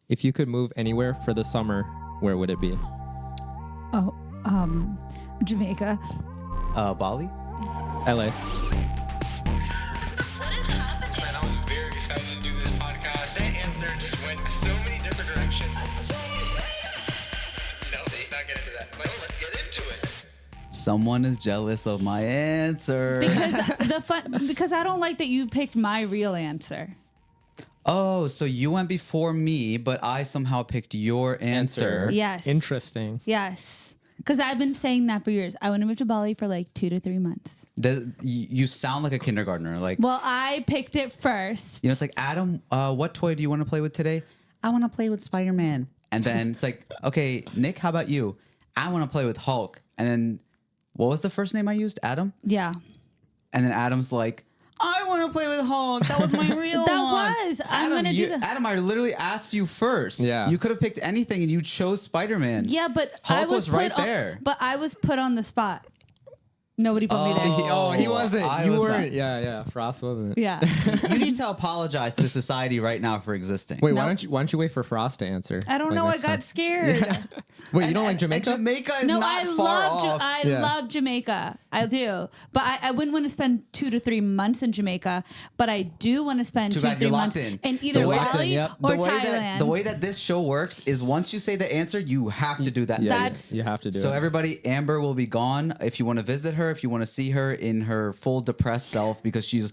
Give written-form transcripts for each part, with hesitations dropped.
If you could move anywhere for the summer, where would it be? Oh, Jamaica. Bali? LA. Man, I was very excited to do this podcast. That answer just went so many different directions. No, let's not get into that. But let's get into it. Someone is jealous of my answer. Because I don't like that you picked my real answer. Oh, so you went before me, but I somehow picked your answer. Yes. Interesting. Yes. Because I've been saying that for years. I want to move to Bali for like 2 to 3 months. You sound like a kindergartner. Like, Well, I picked it first. you know, it's like, Adam, what toy do you want to play with today? I want to play with Spider-Man. And then it's like, okay, Nick, how about you? I want to play with Hulk. And then what was the first name I used? Adam? Yeah. And then Adam's like, I want to play with Hulk. That was my real That one. was. I'm going to do that. Adam, I literally asked you first. Yeah. You could have picked anything and you chose Spider-Man. Yeah, but Hulk I was right put there. But I was put on the spot. Nobody put me there. He wasn't. I You was weren't. not. Yeah. Frost wasn't. Yeah. You need to apologize to society right now for existing. Wait, No. why don't you wait for Frost to answer? I don't Like, know. I next got time? scared. Wait, you don't like Jamaica? And Jamaica is No, not I far love off. I Yeah. love Jamaica. I do, but I wouldn't want to spend 2 to 3 months in Jamaica. But I do want to spend Too 2 to bad 3 you're months locked in in. either The way that- Bali Yep. or the way Thailand. the way that this show works is once you say the answer, you have to do that. Yeah, thing. That's- you have to do So it. everybody, Amber will be gone. If you want to visit her, if you want to see her in her full depressed self, because she's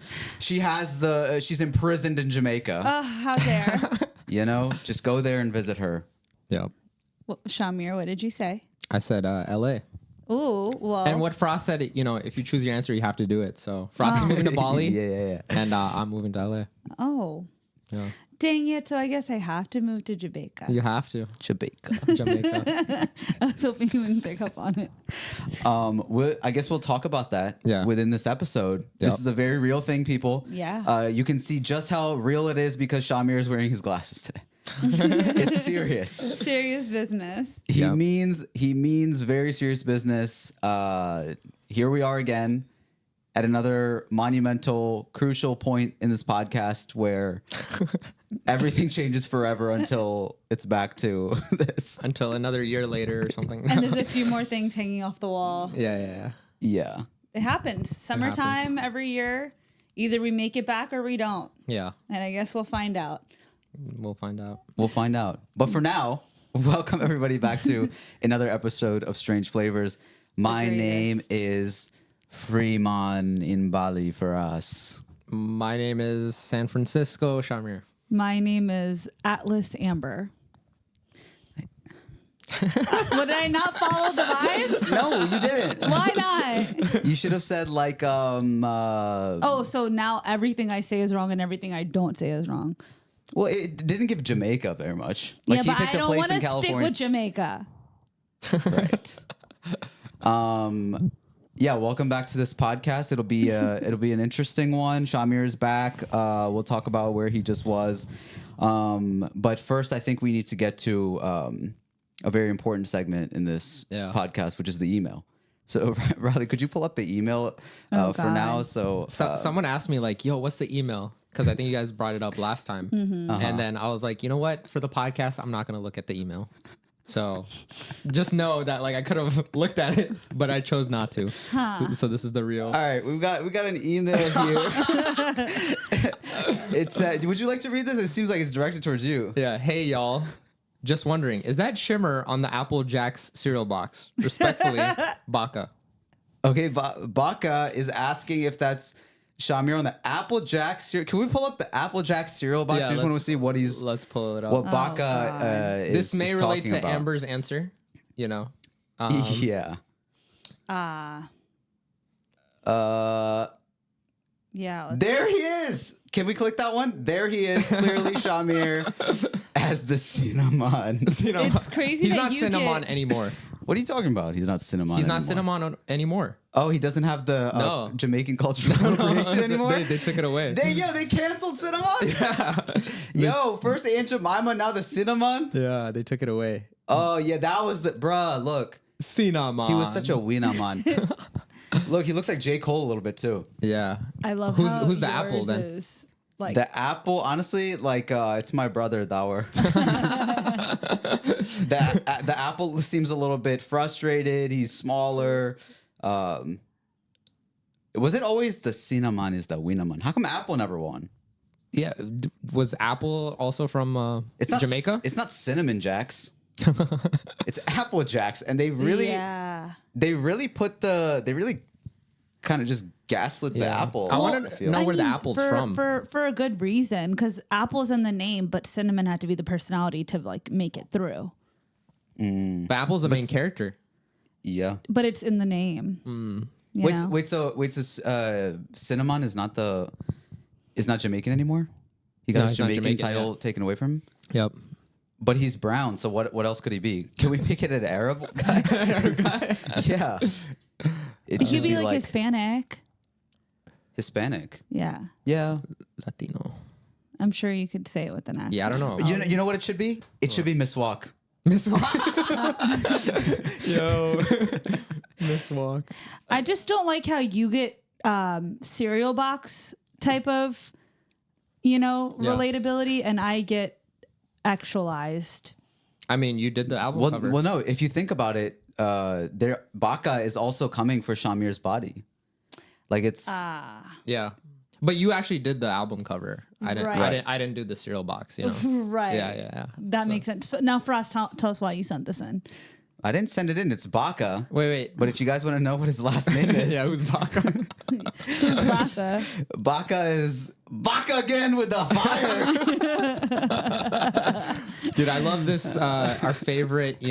imprisoned in Jamaica. Oh, how dare! You know, just go there and visit her. Yep. Well, Shamir, what did you say? I said LA. Ooh, well. And what Frost said, you know, if you choose your answer, you have to do it. So Frost is moving to Bali, Yeah. and I'm moving to LA. Oh, Yeah. dang it! So I guess I have to move to Jamaica. You have to. Jamaica. Jamaica. I was hoping you wouldn't pick up on it. I guess we'll talk about that Yeah. within this episode. This Yep. is a very real thing, people. Yeah. You can see just how real it is because Shamir is wearing his glasses today. It's serious. Serious business. He Yep. means very serious business. Here we are again at another monumental, crucial point in this podcast where everything changes forever until it's back to this. Until another year later or something. And there's a few more things hanging off the wall. yeah. Yeah. It happens. Summertime every year. Either we make it back or we don't. Yeah. And I guess we'll find out. We'll find out. We'll find out. But for now, welcome everybody back to another episode of Strange Flavors. My greatest. name is Freeman in Bali for us. My name is San Francisco Shamir. My name is Atlas Amber. Would I not follow the vibes? No, you didn't. Why not? You should have said like Oh, so now everything I say is wrong and everything I don't say is wrong. well, it didn't give Jamaica very much. Like yeah, he but I picked a don't place want in to stick California. with Jamaica. Right. Yeah, welcome back to this podcast. It'll be an interesting one. Shamir is back. We'll talk about where he just was. But first I think we need to get to a very important segment in this podcast, which is the email. So Riley, could you pull up the email for God. now? So Someone asked me like, yo, what's the email? Because I think you guys brought it up last time. And then I was like, you know what? For the podcast, I'm not going to look at the email. So just know that like I could have looked at it, but I chose not to. So this is the real. all right, we got an email here. It's would you like to read this? It seems like it's directed towards you. Yeah. Hey, y'all. Just wondering, is that Shimmer on the Apple Jacks cereal box? Respectfully, Baka. Okay, Baka is asking if that's Shamir on the Apple Jack cereal. Can we pull up the Apple Jack cereal box? Yeah, I just want to see what he's Let's pull it up. what Baka is. This may is relate talking to about. Amber's answer. You know. Yeah. Yeah. There he is. Can we click that one? There he is. Clearly Shamir as the cinnamon. It's crazy He's that not you cinnamon get... anymore. What are you talking about? He's not cinnamon. He's not anymore. cinnamon anymore. Oh, he doesn't have the No. Jamaican cultural appropriation anymore. They took it away. They canceled cinnamon. Yo, first Aunt Jemima, now the cinnamon. Yeah, they took it away. Oh yeah, that was the bruh. Look, Cinnamon. he was such a winaman. Look, he looks like J. Cole a little bit too. Yeah. I love Who's how who's the yours apple then? is Like The apple, honestly, like it's my brother, Dower. The apple seems a little bit frustrated. He's smaller. Was it always the cinnamon is the winnaman? How come Apple never won? Yeah, was Apple also from It's not Jamaica? It's not Cinnamon Jacks. It's Apple Jacks, and they really kind of just gaslit the Yeah. apple. I want to know where the apple's from. for a good reason, because apple's in the name, but cinnamon had to be the personality to like make it through. But Apple's the main character. Yeah. But it's in the name. You know? Wait. So Cinnamon is not Jamaican anymore. He got No, his he's not Jamaican Jamaican, title yeah. taken away from him. Yep. But he's brown, so what else could he be? Can we make it an Arab guy? Yeah. It should be like Hispanic. Hispanic. Yeah. Yeah. Latino. I'm sure you could say it with an accent. Yeah, I don't know. You know what it should be? It should be Miss Walk. Miss Walk. Yo. Miss Walk. I just don't like how you get cereal box type of, Yeah. relatability, and I get actualized. I mean, you did the album cover. Well, no. If you think about it, Baka is also coming for Shamir's body. Like it's Yeah. But you actually did the album cover. I didn't. Right. I didn't do the cereal box. You know. Right. Yeah. That makes sense. So now, Frost, tell us why you sent this in. I didn't send it in. It's Baka. Wait. But if you guys want to know what his last name is, Yeah, who's Baka? Rafa. Baka is Baka again with the fire. Dude, I love this. Our favorite,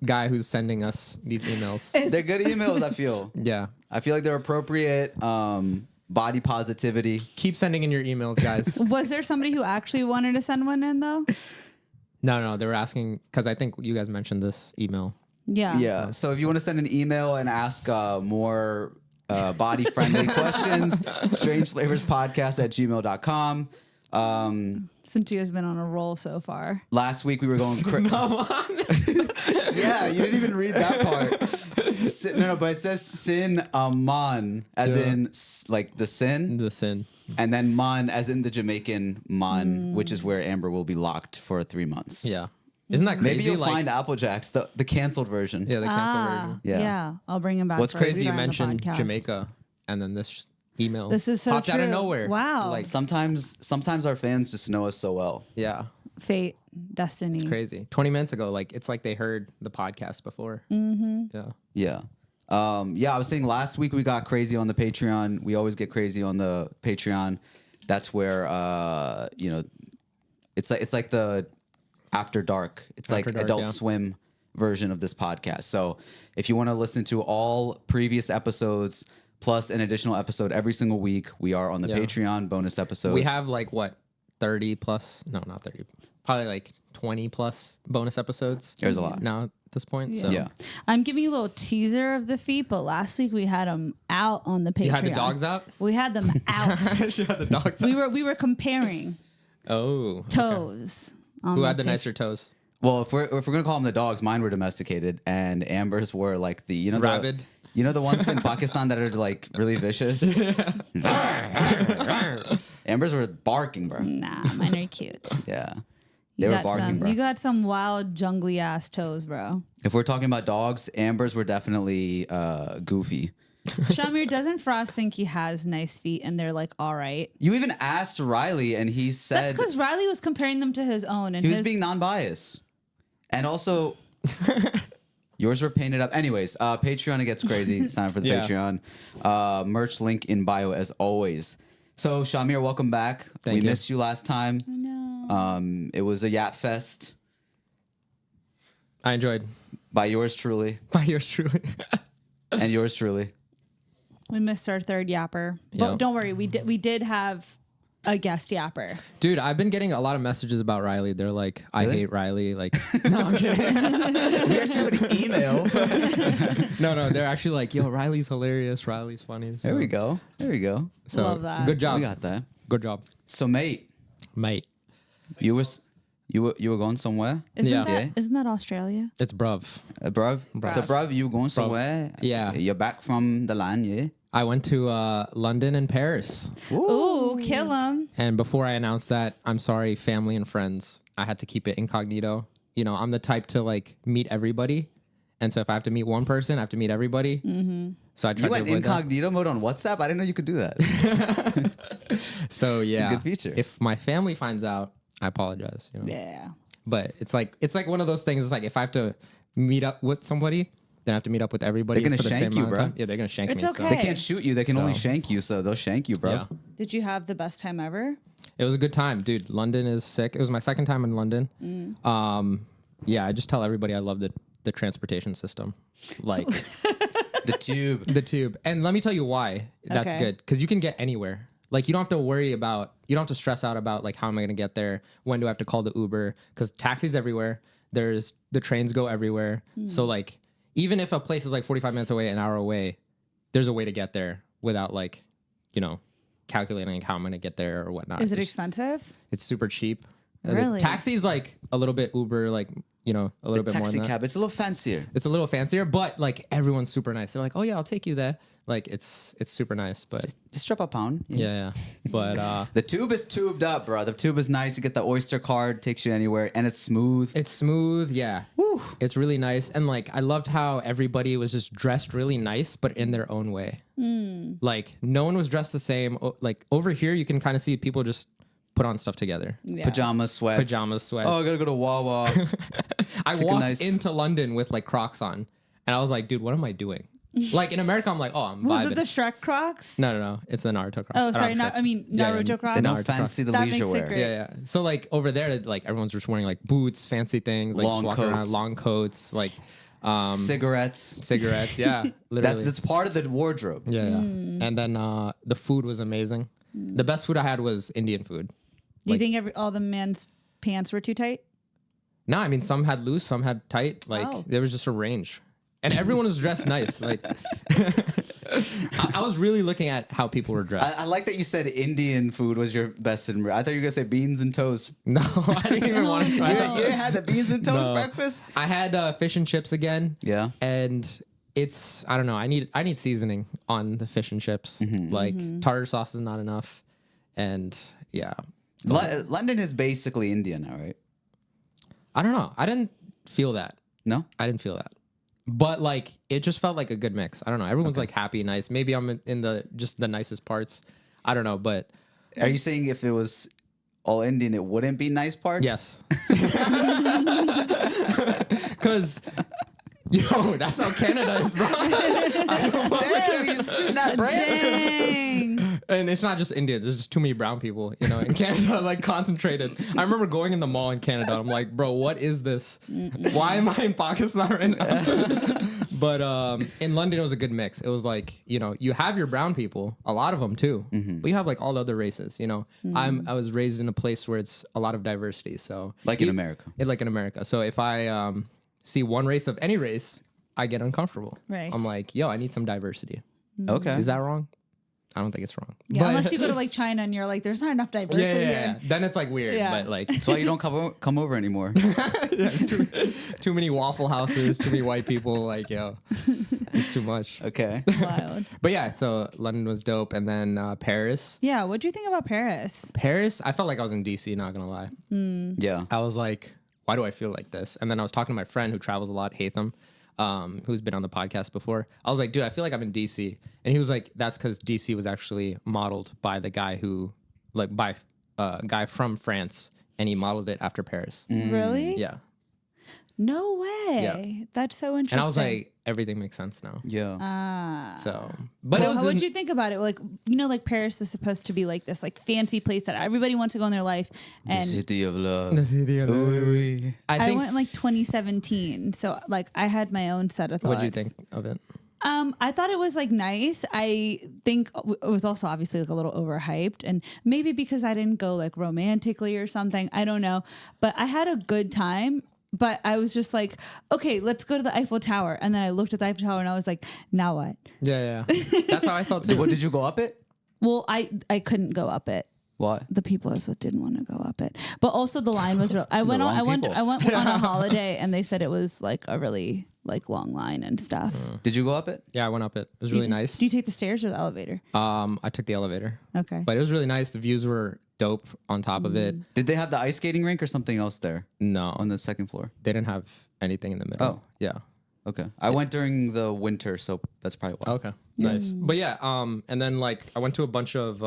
guy who's sending us these emails. They're good emails. I feel. Yeah. I feel like they're appropriate. Body positivity. Keep sending in your emails, guys. Was there somebody who actually wanted to send one in, though? No, they were asking because I think you guys mentioned this email. Yeah. Yeah. So if you want to send an email and ask more body-friendly questions, strangeflavorspodcast@gmail.com. Since you guys been on a roll so far. Last week we were going Yeah, you didn't even read that part. No, but it says sin man, as in like the sin. The sin. And then man as in the Jamaican man, which is where Amber will be locked for 3 months. Yeah. Isn't that crazy? Maybe you'll find Apple Jacks, the canceled version. Yeah, the cancel version. Yeah. I'll bring him back. What's for us crazy? You during the mentioned podcast. Jamaica, and then this email. This is so popped out of true. nowhere. Wow. Like, Sometimes our fans just know us so well. yeah, Fate, destiny. crazy. 20 minutes ago, it's like they heard the podcast before. Mm-hmm. Yeah. Yeah. I was saying last week we got crazy on the Patreon. We always get crazy on the Patreon. That's where it's like the After Dark. It's After like Dark, Adult yeah. Swim version of this podcast. So if you want to listen to all previous episodes plus an additional episode every single week, we are on the Yeah. Patreon bonus episodes. We have 30 plus? No, not 30. Probably 20 plus bonus episodes. There's a lot. now at this point. Yeah. So Yeah. I'm giving you a little teaser of the feet, but last week we had them out on the Patreon. You had the dogs out? We had them out. She had the dogs we were comparing Oh. toes. on Who had the Patreon. nicer toes? Well, if we're gonna call them the dogs, mine were domesticated, and Amber's were like the Rabid. the ones in Pakistan that are like really vicious. Amber's were barking, bro. Nah, mine are cute. Yeah, You they were got barking, some, bro. You got some wild jungly ass toes, bro. If we're talking about dogs, Amber's were definitely goofy. Shamir, doesn't Frost think he has nice feet and they're like all right? You even asked Riley, and he That's said because Riley was comparing them to his own, and he was his being non-biased, and also. Yours were painted up. Anyways, Patreon, it gets crazy. Sign up for the Yeah. Patreon. Merch link in bio as always. So, Shamir, welcome back. Thank we you. missed you last time. no. It was a Yat Fest I enjoyed. by yours truly By yours truly. and yours truly. We missed our third yapper, but Yep. don't worry, we did have a guest yapper. Dude, I've been getting a lot of messages about Riley. They're like, I Really? hate Riley. Like, no, I'm kidding. We actually have an email. No, they're actually like, yo, Riley's hilarious. Riley's funny. So, There we go. There we go. So, Love that. Good job. We got that. Good job, So, mate, mate. you were going somewhere, Yeah. Isn't that Australia? It's bruv. bruv? Bruv. So, bruv, you were going somewhere. Yeah. You're back from the land, yeah? I went to London and Paris. Ooh, kill him. And before I announce that, I'm sorry, family and friends. I had to keep it incognito. You know, I'm the type to like meet everybody. And so if I have to meet one person, I have to meet everybody. Mm-hmm. So I tried You went to avoid incognito mode on WhatsApp? I didn't know you could do that. So yeah, good feature. If my family finds out, I apologize. You know? Yeah. But it's like one of those things. It's like if I have to meet up with somebody, then I have to meet up with everybody. They're gonna for the shank same you, amount of bro. time. Yeah, they're gonna shank It's me. okay. They can't shoot you. They can only So- shank you. So they'll shank you, bro. Yeah. Did you have the best time ever? It was a good time, dude. London is sick. It was my second time in London. Yeah, I just tell everybody I love the transportation system, like The tube. the tube. And let me tell you why that's Okay. good, because you can get anywhere. Like you don't have to worry about, you don't have to stress out about like how am I gonna get there? When do I have to call the Uber? Because taxis everywhere. There's the trains go everywhere. So like even if a place is like 45 minutes away, an hour away, there's a way to get there without like, you know, calculating like, how I'm gonna get there or whatnot. Is it It's- expensive? It's super cheap. Really? The taxi's like a little bit Uber, like, you know, a little bit more Taxi than that. cab. It's a little fancier. It's a little fancier, but like everyone's super nice. They're like, oh yeah, I'll take you there. Like it's super nice, but Just drop a pound. yeah. But The tube is tubed up, bro. The tube is nice. You get the Oyster card, takes you anywhere, and it's smooth. it's smooth. Yeah. It's really nice. And like, I loved how everybody was just dressed really nice, but in their own way. Like no one was dressed the same. Like over here, you can kind of see people just put on stuff together. Yeah. Pajamas, sweats. Pajamas, sweats. Oh, I gotta go to Wawa. I Take a walked nice- into London with like Crocs on, and I was like, dude, what am I doing? Like in America, I'm like, oh, I'm Was vibing. it the Shrek Crocs? No. It's the Naruto Crocs. Oh, sorry. Shrek. I mean, Yeah, Naruto yeah, Crocs. They the don't Naruto Crocs. fancy the That leisure makes it wear. great. Yeah. So like over there, like everyone's just wearing like boots, fancy things, like Long just walking coats. around, long coats, like Cigarettes. cigarettes. Yeah, literally. That's part of the wardrobe. yeah. And then the food was amazing. The best food I had was Indian food. Do you Like- think all the men's pants were too tight? No, I mean some had loose, some had tight. Like Oh. there was just a range, and everyone was dressed nice. Like I was really looking at how people were dressed. I like that you said Indian food was your best in. I thought you were gonna say beans and toast. No, I didn't even want to You try didn't that. had the beans and toast No. breakfast. I had fish and chips again. Yeah. And it's I don't know. I need seasoning on the fish and chips. Like tartar sauce is not enough. And yeah, London is basically India now, right? I don't know. I didn't feel that. No. I didn't feel that. But like it just felt like a good mix. I don't know. Everyone's like happy, nice. Maybe I'm in the just the nicest parts. I don't know, but Are you saying if it was all Indian, it wouldn't be nice parts? yes. Cuz yo, that's how Canada is, bro. Damn, he's shooting that brand. Dang. And it's not just Indians. There's just too many brown people, you know, in Canada, like concentrated. I remember going in the mall in Canada. I'm like, bro, what is this? Why am I in Pakistan right now? But in London, it was a good mix. It was like, you know, you have your brown people, a lot of them too, but you have like all the other races, you know. I was raised in a place where it's a lot of diversity. So Like in America. Like in America. So if I see one race of any race, I get uncomfortable. Right. I'm like, yo, I need some diversity. Okay. Is that wrong? I don't think it's wrong. Yeah, But- unless you go to like China and you're like, there's not enough diversity yeah. here. Then it's like weird, Yeah. but like That's why you don't come over anymore. it's too many Waffle Houses, too many white people. Like yo, it's too much. Okay. Wild. But yeah, so London was dope, and then Paris. Yeah, what'd you think about Paris? Paris, I felt like I was in DC. Not gonna lie, Yeah. I was like, why do I feel like this? And then I was talking to my friend who travels a lot, Hatham, who's been on the podcast before. I was like, dude, I feel like I'm in DC, and he was like, that's because DC was actually modeled by the guy who, like, by a guy from France, and he modeled it after Paris. Really? Yeah, No way. That's so interesting. and I was like, everything makes sense now. Yeah. So, but it Well, was how would in- you think about it? Like, you know, like Paris is supposed to be like this like fancy place that everybody wants to go in their life. The And city of love. I I think. went in like 2017. So like I had my own set of thoughts. What do you think of it? I thought it was like nice. I think it was also obviously like a little overhyped, and maybe because I didn't go like romantically or something. I don't know, but I had a good time. But I was just like, okay, let's go to the Eiffel Tower, and then I looked at the Eiffel Tower and I was like, now what? Yeah. That's how I felt too. What did you go up it? Well, I couldn't go up it. What? The people I was with didn't want to go up it, but also the line was real. I went wrong on people. I went on a holiday, and they said it was like a really like long line and stuff. Did you go up it? Yeah, I went up it. It was really nice. Do you take the stairs or the elevator? I took the elevator. Okay. But it was really nice. The views were dope on top of it. Did they have the ice skating rink or something else there No, on the second floor? they didn't have anything in the middle. Oh. Yeah. Okay. I went during the winter, so that's probably why. Okay. Nice. But yeah, and then like I went to a bunch of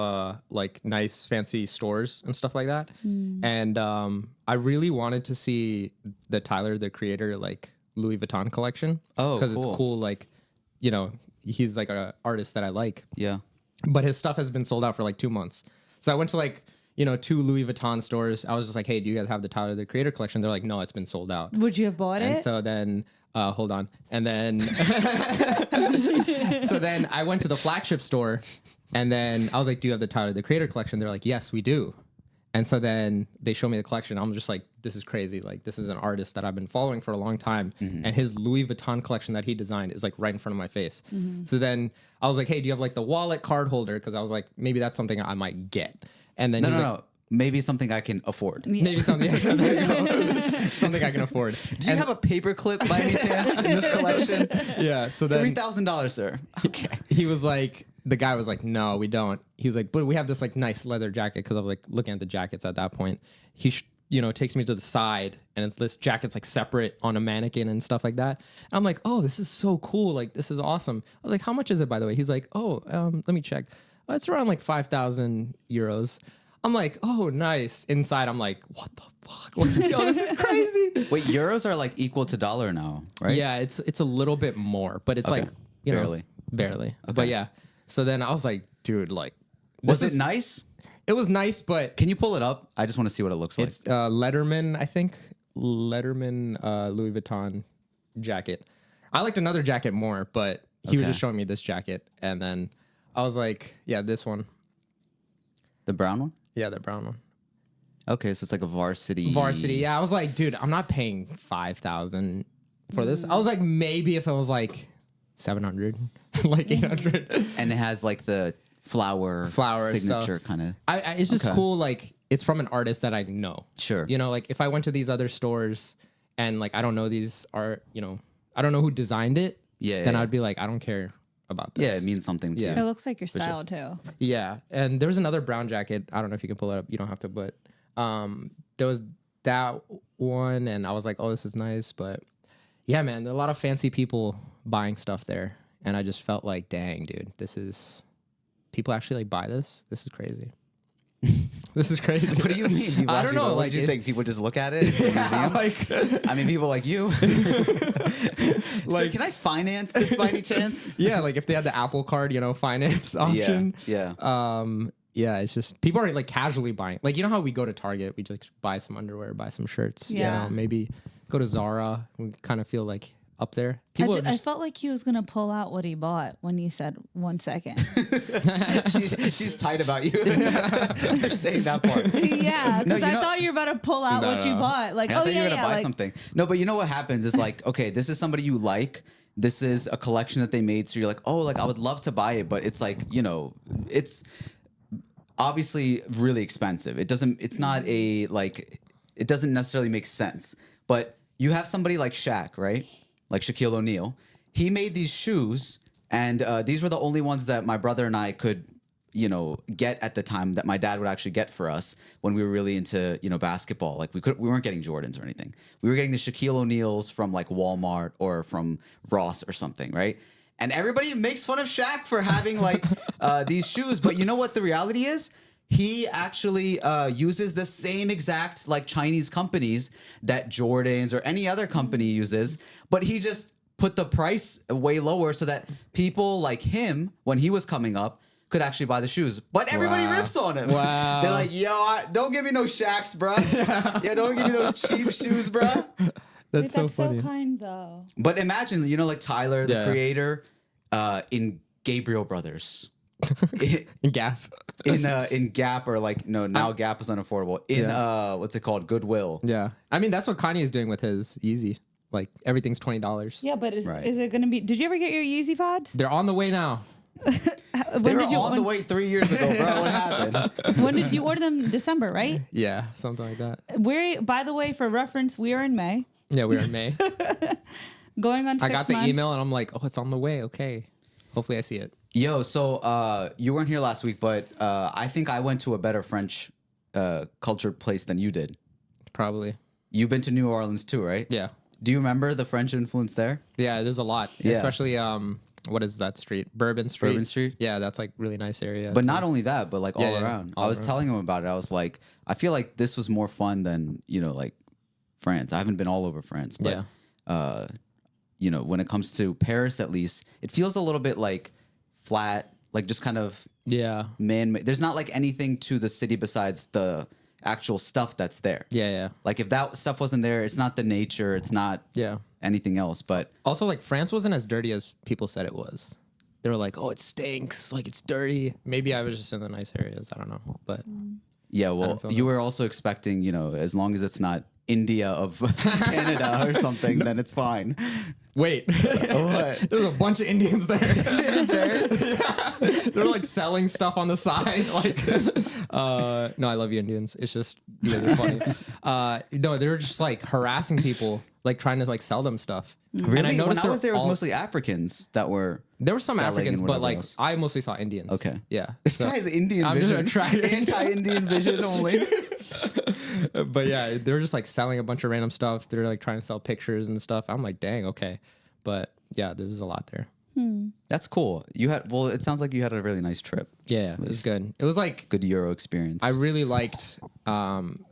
like nice fancy stores and stuff like that. And I really wanted to see the Tyler the Creator like Louis Vuitton collection. Oh, because cool. it's cool, like, you know, he's like an artist that I like. Yeah. But his stuff has been sold out for like 2 months. So I went to like, you know, 2 Louis Vuitton stores. I was just like, hey, do you guys have the Tyler the Creator collection? They're like, no, it's been sold out. Would you have bought And it? so then, hold on. And then, so then I went to the flagship store and then I was like, do you have the Tyler the Creator collection? They're like, yes, we do. And so then they show me the collection. I'm just like, this is crazy. Like, this is an artist that I've been following for a long time. And his Louis Vuitton collection that he designed is like right in front of my face. So then I was like, hey, do you have like the wallet card holder? Because I was like, maybe that's something I might get. And then No, he's no, like, no. Maybe something I can afford. maybe something, there you go. Something I can afford. Do you have a paperclip by any chance in this collection? Yeah. So then $3,000, sir. Okay. he was like, the guy was like, no, we don't. He was like, but we have this like nice leather jacket. Because I was like looking at the jackets at that point. He, you know, takes me to the side and it's this jacket's like separate on a mannequin and stuff like that. And I'm like, oh, this is so cool. Like, this is awesome. I was like, how much is it, by the way? He's like, oh, let me check. Oh, it's around like 5,000 euros. I'm like, oh, nice. Inside, I'm like, what the fuck? Like, yo, this is crazy. Wait, euros are like equal to dollar now, right? Yeah, it's a little bit more, but it's Okay. like, you know, Barely. barely. But yeah. So then I was like, dude, like, Was this it is- nice? It was nice, but Can you pull it up? I just want to see what it looks like. it's Letterman, I think. Letterman Louis Vuitton jacket. I liked another jacket more, but he was Okay. just showing me this jacket. And then I was like, yeah, this one. The brown one? Yeah, the brown one. Okay, so it's like a varsity. Varsity. Yeah, I was like, dude, I'm not paying 5,000 for this. I was like, maybe if it was like 700, like 800. And it has like the flower signature so- kind of. It's just Okay. cool. Like, it's from an artist that I know. Sure. You know, like if I went to these other stores and like I don't know these are, you know, I don't know who designed it. Yeah, Then yeah. I'd be like, I don't care about this. Yeah, it means something to Yeah. It you. looks like your style too. Yeah. And there was another brown jacket. I don't know if you can pull it up. You don't have to, but there was that one and I was like, oh, this is nice. But yeah, man, there are a lot of fancy people buying stuff there. And I just felt like, dang, dude, this is people actually like buy this. This is crazy. This is crazy. What do you mean? People I don't actually know, go, what like, do you it- think? People just look at it? It's a museum? like, I mean, people like you. Like, can I finance this by any chance? yeah, like if they had the Apple Card, you know, finance option. Yeah. Yeah, it's just people are like casually buying. Like, you know how we go to Target, we just buy some underwear, buy some shirts. Yeah. You know, maybe go to Zara. We kind of feel like up there. People are I just, felt like he was gonna pull out what he bought when you said 1 second. she's tight about you saying that part. Yeah, No, because you I know- thought you were about to pull out No, what you no. bought. Like, I oh thought you yeah, were gonna yeah. buy Like, something. No, but you know what happens is like, okay, this is somebody you like. This is a collection that they made, so you're like, oh, like I would love to buy it, but it's like, you know, it's obviously really expensive. It's not a like, it doesn't necessarily make sense. But you have somebody like Shaq, right? Like Shaquille O'Neal. He made these shoes, and these were the only ones that my brother and I could, you know, get at the time, that my dad would actually get for us when we were really into, you know, basketball. Like we weren't getting Jordans or anything. We were getting the Shaquille O'Neals from like Walmart or from Ross or something, right? And everybody makes fun of Shaq for having like these shoes, but you know what the reality is? He actually uses the same exact like Chinese companies that Jordans or any other company uses, but he just put the price way lower so that people like him, when he was coming up, could actually buy the shoes. But everybody Wow. rips on him. Wow. They're like, yo, don't give me no Shaqs, bro. Yeah, don't give me those cheap shoes, bro. that's so that's funny. so kind though. But imagine, you know, like Tyler, the Yeah. creator, in Gabriel Brothers. Gap. in Gap, or like now Gap is unaffordable. In what's it called? Goodwill. Yeah. I mean, that's what Kanye is doing with his Yeezy. Like everything's $20. Yeah, but Right. is it gonna be? Did you ever get your Yeezy pods? They're on the way now. They were on the way 3 years ago, bro. What happened? When did you order them? December, right? Yeah, something like that. We're, by the way, for reference, we are in May. Yeah, we were in May. Going on 6 I got the months. email and I'm like, oh, it's on the way. Okay. Hopefully I see it. Yo, so you weren't here last week, but I think I went to a better French cultured place than you did. Probably. You've been to New Orleans too, right? Yeah. Do you remember the French influence there? Yeah, there's a lot. Yeah. Especially what is that street? Bourbon Street. Bourbon Street? Yeah, that's like really nice area. But not only that, but like all Yeah, around. all I was around. telling him about it. I was like, I feel like this was more fun than, like France. I haven't been all over France, but when it comes to Paris at least, it feels a little bit like flat, like just kind of Yeah. man-made. There's not like anything to the city besides the actual stuff that's there. Yeah. Like if that stuff wasn't there, it's not the nature, it's not Yeah. anything else. But Also, like France wasn't as dirty as people said it was. They were like, "Oh, it stinks. Like it's dirty." Maybe I was just in the nice areas. I don't know, but yeah, well, feel you that. were also expecting, as long as it's not India of Canada or something, then it's fine. wait, What? there's a bunch of Indians there. Yeah. They're like selling stuff on the side. Like, no, I love you, Indians. It's just you guys are funny. No, they were just like harassing people, like trying to like sell them stuff. Really? And I noticed when I was there, it was all- mostly Africans that were. There were some selling Africans, and but whatever like else. I mostly saw Indians. Okay. Yeah. This So- guy's Indian I'm just vision. attracted- Anti-Indian vision only. But yeah, they were just like selling a bunch of random stuff. They're like trying to sell pictures and stuff. I'm like, dang, okay. But yeah, there was a lot there. That's cool. It sounds like you had a really nice trip. Yeah, it was good. It was like Good Euro experience. I really liked.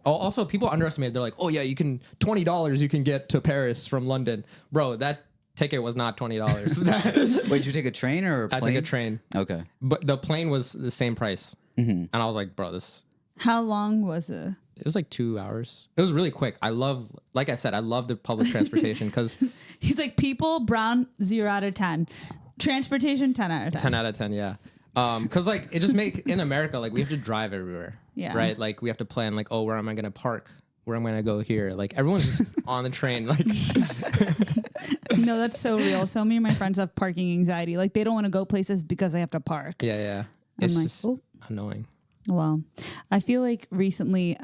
Also, people underestimated. They're like, oh yeah, you can $20. You can get to Paris from London, bro. That ticket was not $20. Wait, did you take a train or a I plane? took a train, Okay. but the plane was the same price, and I was like, bro, this. How long was it? It was like 2 hours. It was really quick. Like I said, I love the public transportation because He's like, people, Brown, 0 out of 10. Transportation, 10 out of 10. 10 out of 10, yeah. Because like it just in America, like we have to drive everywhere. Yeah. Right. Like we have to plan like, oh, where am I gonna park? Where am I gonna go here? Like everyone's just on the train. Like No, that's so real. So many of my friends have parking anxiety. Like they don't want to go places because they have to park. yeah. I'm It's like, just oh. annoying. Well, I feel like recently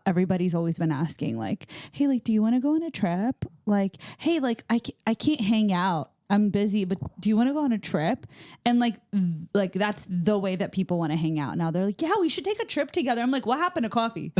everybody's always been asking like, hey, like, do you want to go on a trip? Like, hey, like I can't hang out. I'm busy, but do you want to go on a trip? And like that's the way that people want to hang out now. They're like, yeah, we should take a trip together. I'm like, what happened to coffee?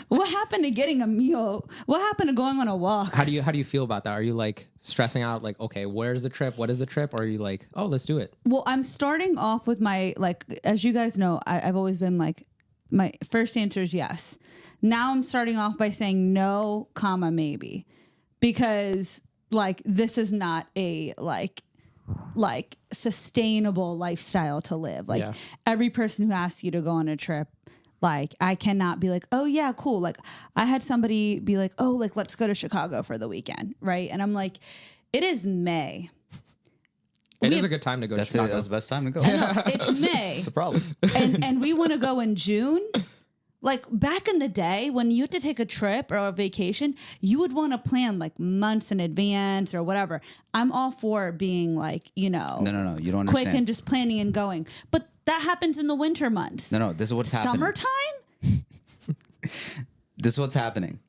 What happened to getting a meal? What happened to going on a walk? How do you feel about that? Are you like stressing out? Like, okay, where's the trip? What is the trip? Or are you like, oh, let's do it? Well, I'm starting off with my, like, as you guys know, I've always been like, my first answer is yes. Now I'm starting off by saying no, comma, maybe. Because, like, this is not a, like sustainable lifestyle to live. Like, Yeah. every person who asks you to go on a trip, like, I cannot be like, oh, yeah, cool. Like, I had somebody be like, oh, like, let's go to Chicago for the weekend, right? And I'm like, it is May. It We is have- a good time to go That's to it. Chicago. That's the best time to go. It's May. It's a problem. and we want to go in June. Like back in the day when you had to take a trip or a vacation, you would want to plan like months in advance or whatever. I'm all for being like, No. You don't quick understand. and just planning and going. But that happens in the winter months. No. This is what's happening. Summertime? This is what's happening.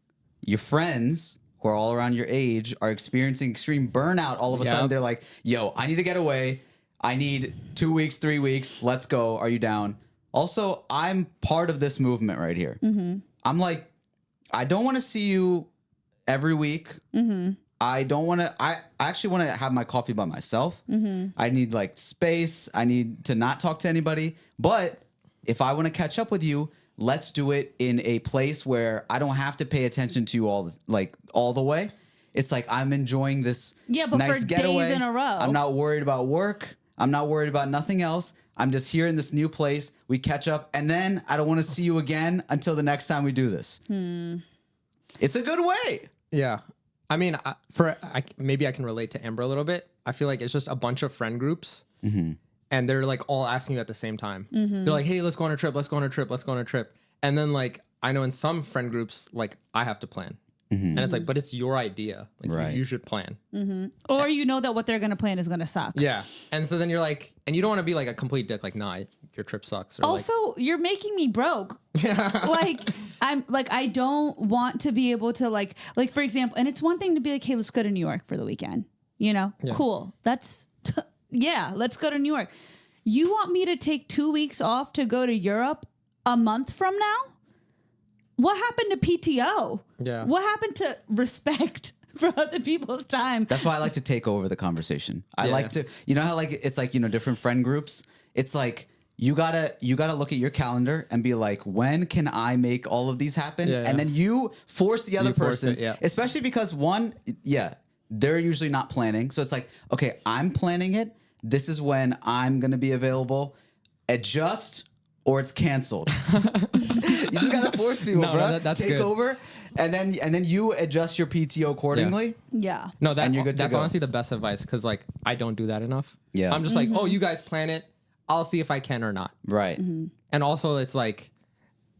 Your friends who are all around your age are experiencing extreme burnout. All of a Yep. sudden, they're like, yo, I need to get away. I need 2 weeks, 3 weeks. Let's go. Are you down? Also, I'm part of this movement right here. Mm-hmm. I'm like, I don't want to see you every week. Mm-hmm. I don't want to. I actually want to have my coffee by myself. Mm-hmm. I need like space. I need to not talk to anybody. But if I want to catch up with you, let's do it in a place where I don't have to pay attention to you all the way. It's like I'm enjoying this Yeah, but nice for getaway. days in a row. I'm not worried about work. I'm not worried about nothing else. I'm just here in this new place. We catch up, and then I don't want to see you again until the next time we do this. It's a good way. Yeah. I mean, maybe I can relate to Amber a little bit. I feel like it's just a bunch of friend groups and they're like all asking you at the same time. They're like, hey, let's go on a trip. Let's go on a trip. Let's go on a trip. And then like, I know in some friend groups, like I have to plan. And it's like, but it's your idea. Like, Right. you should plan. Or you know that what they're going to plan is going to suck. Yeah. And so then you're like, and you don't want to be like a complete dick. Like, nah, your trip sucks. Or Also, you're making me broke. I don't want to be able to like for example, and it's one thing to be like, hey, let's go to New York for the weekend. You know, cool. Let's go to New York. You want me to take 2 weeks off to go to Europe a month from now? What happened to PTO? Yeah. What happened to respect for other people's time? That's why I like to take over the conversation. I like to, you know how like it's like, you know, different friend groups. It's like you gotta look at your calendar and be like, when can I make all of these happen? Yeah, yeah. And then you force the other person, it, especially because they're usually not planning. So it's like, okay, I'm planning it. This is when I'm gonna be available. Adjust or it's canceled. You just gotta force people, bro. That's Take good. over, and then you adjust your PTO accordingly. Yeah. No, And you're good to that's go. honestly the best advice because like I don't do that enough. Yeah. I'm just like, oh, you guys plan it. I'll see if I can or not. Right. And also, it's like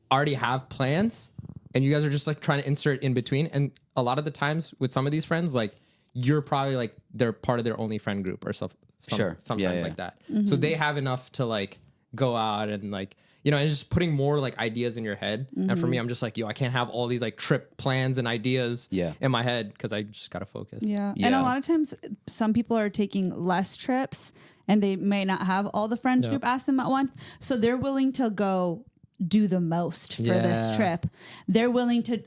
I already have plans, and you guys are just like trying to insert in between. And a lot of the times with some of these friends, like you're probably like they're part of their only friend group or something. Sure. Sometimes like that. So they have enough to like go out and like, you know, and just putting more like ideas in your head. And for me, I'm just like, yo, I can't have all these like trip plans and ideas in my head because I just gotta focus. Yeah. And Yeah. a lot of times some people are taking less trips and they may not have all the friends group ask them at once. So they're willing to go do the most for this trip. They're willing to,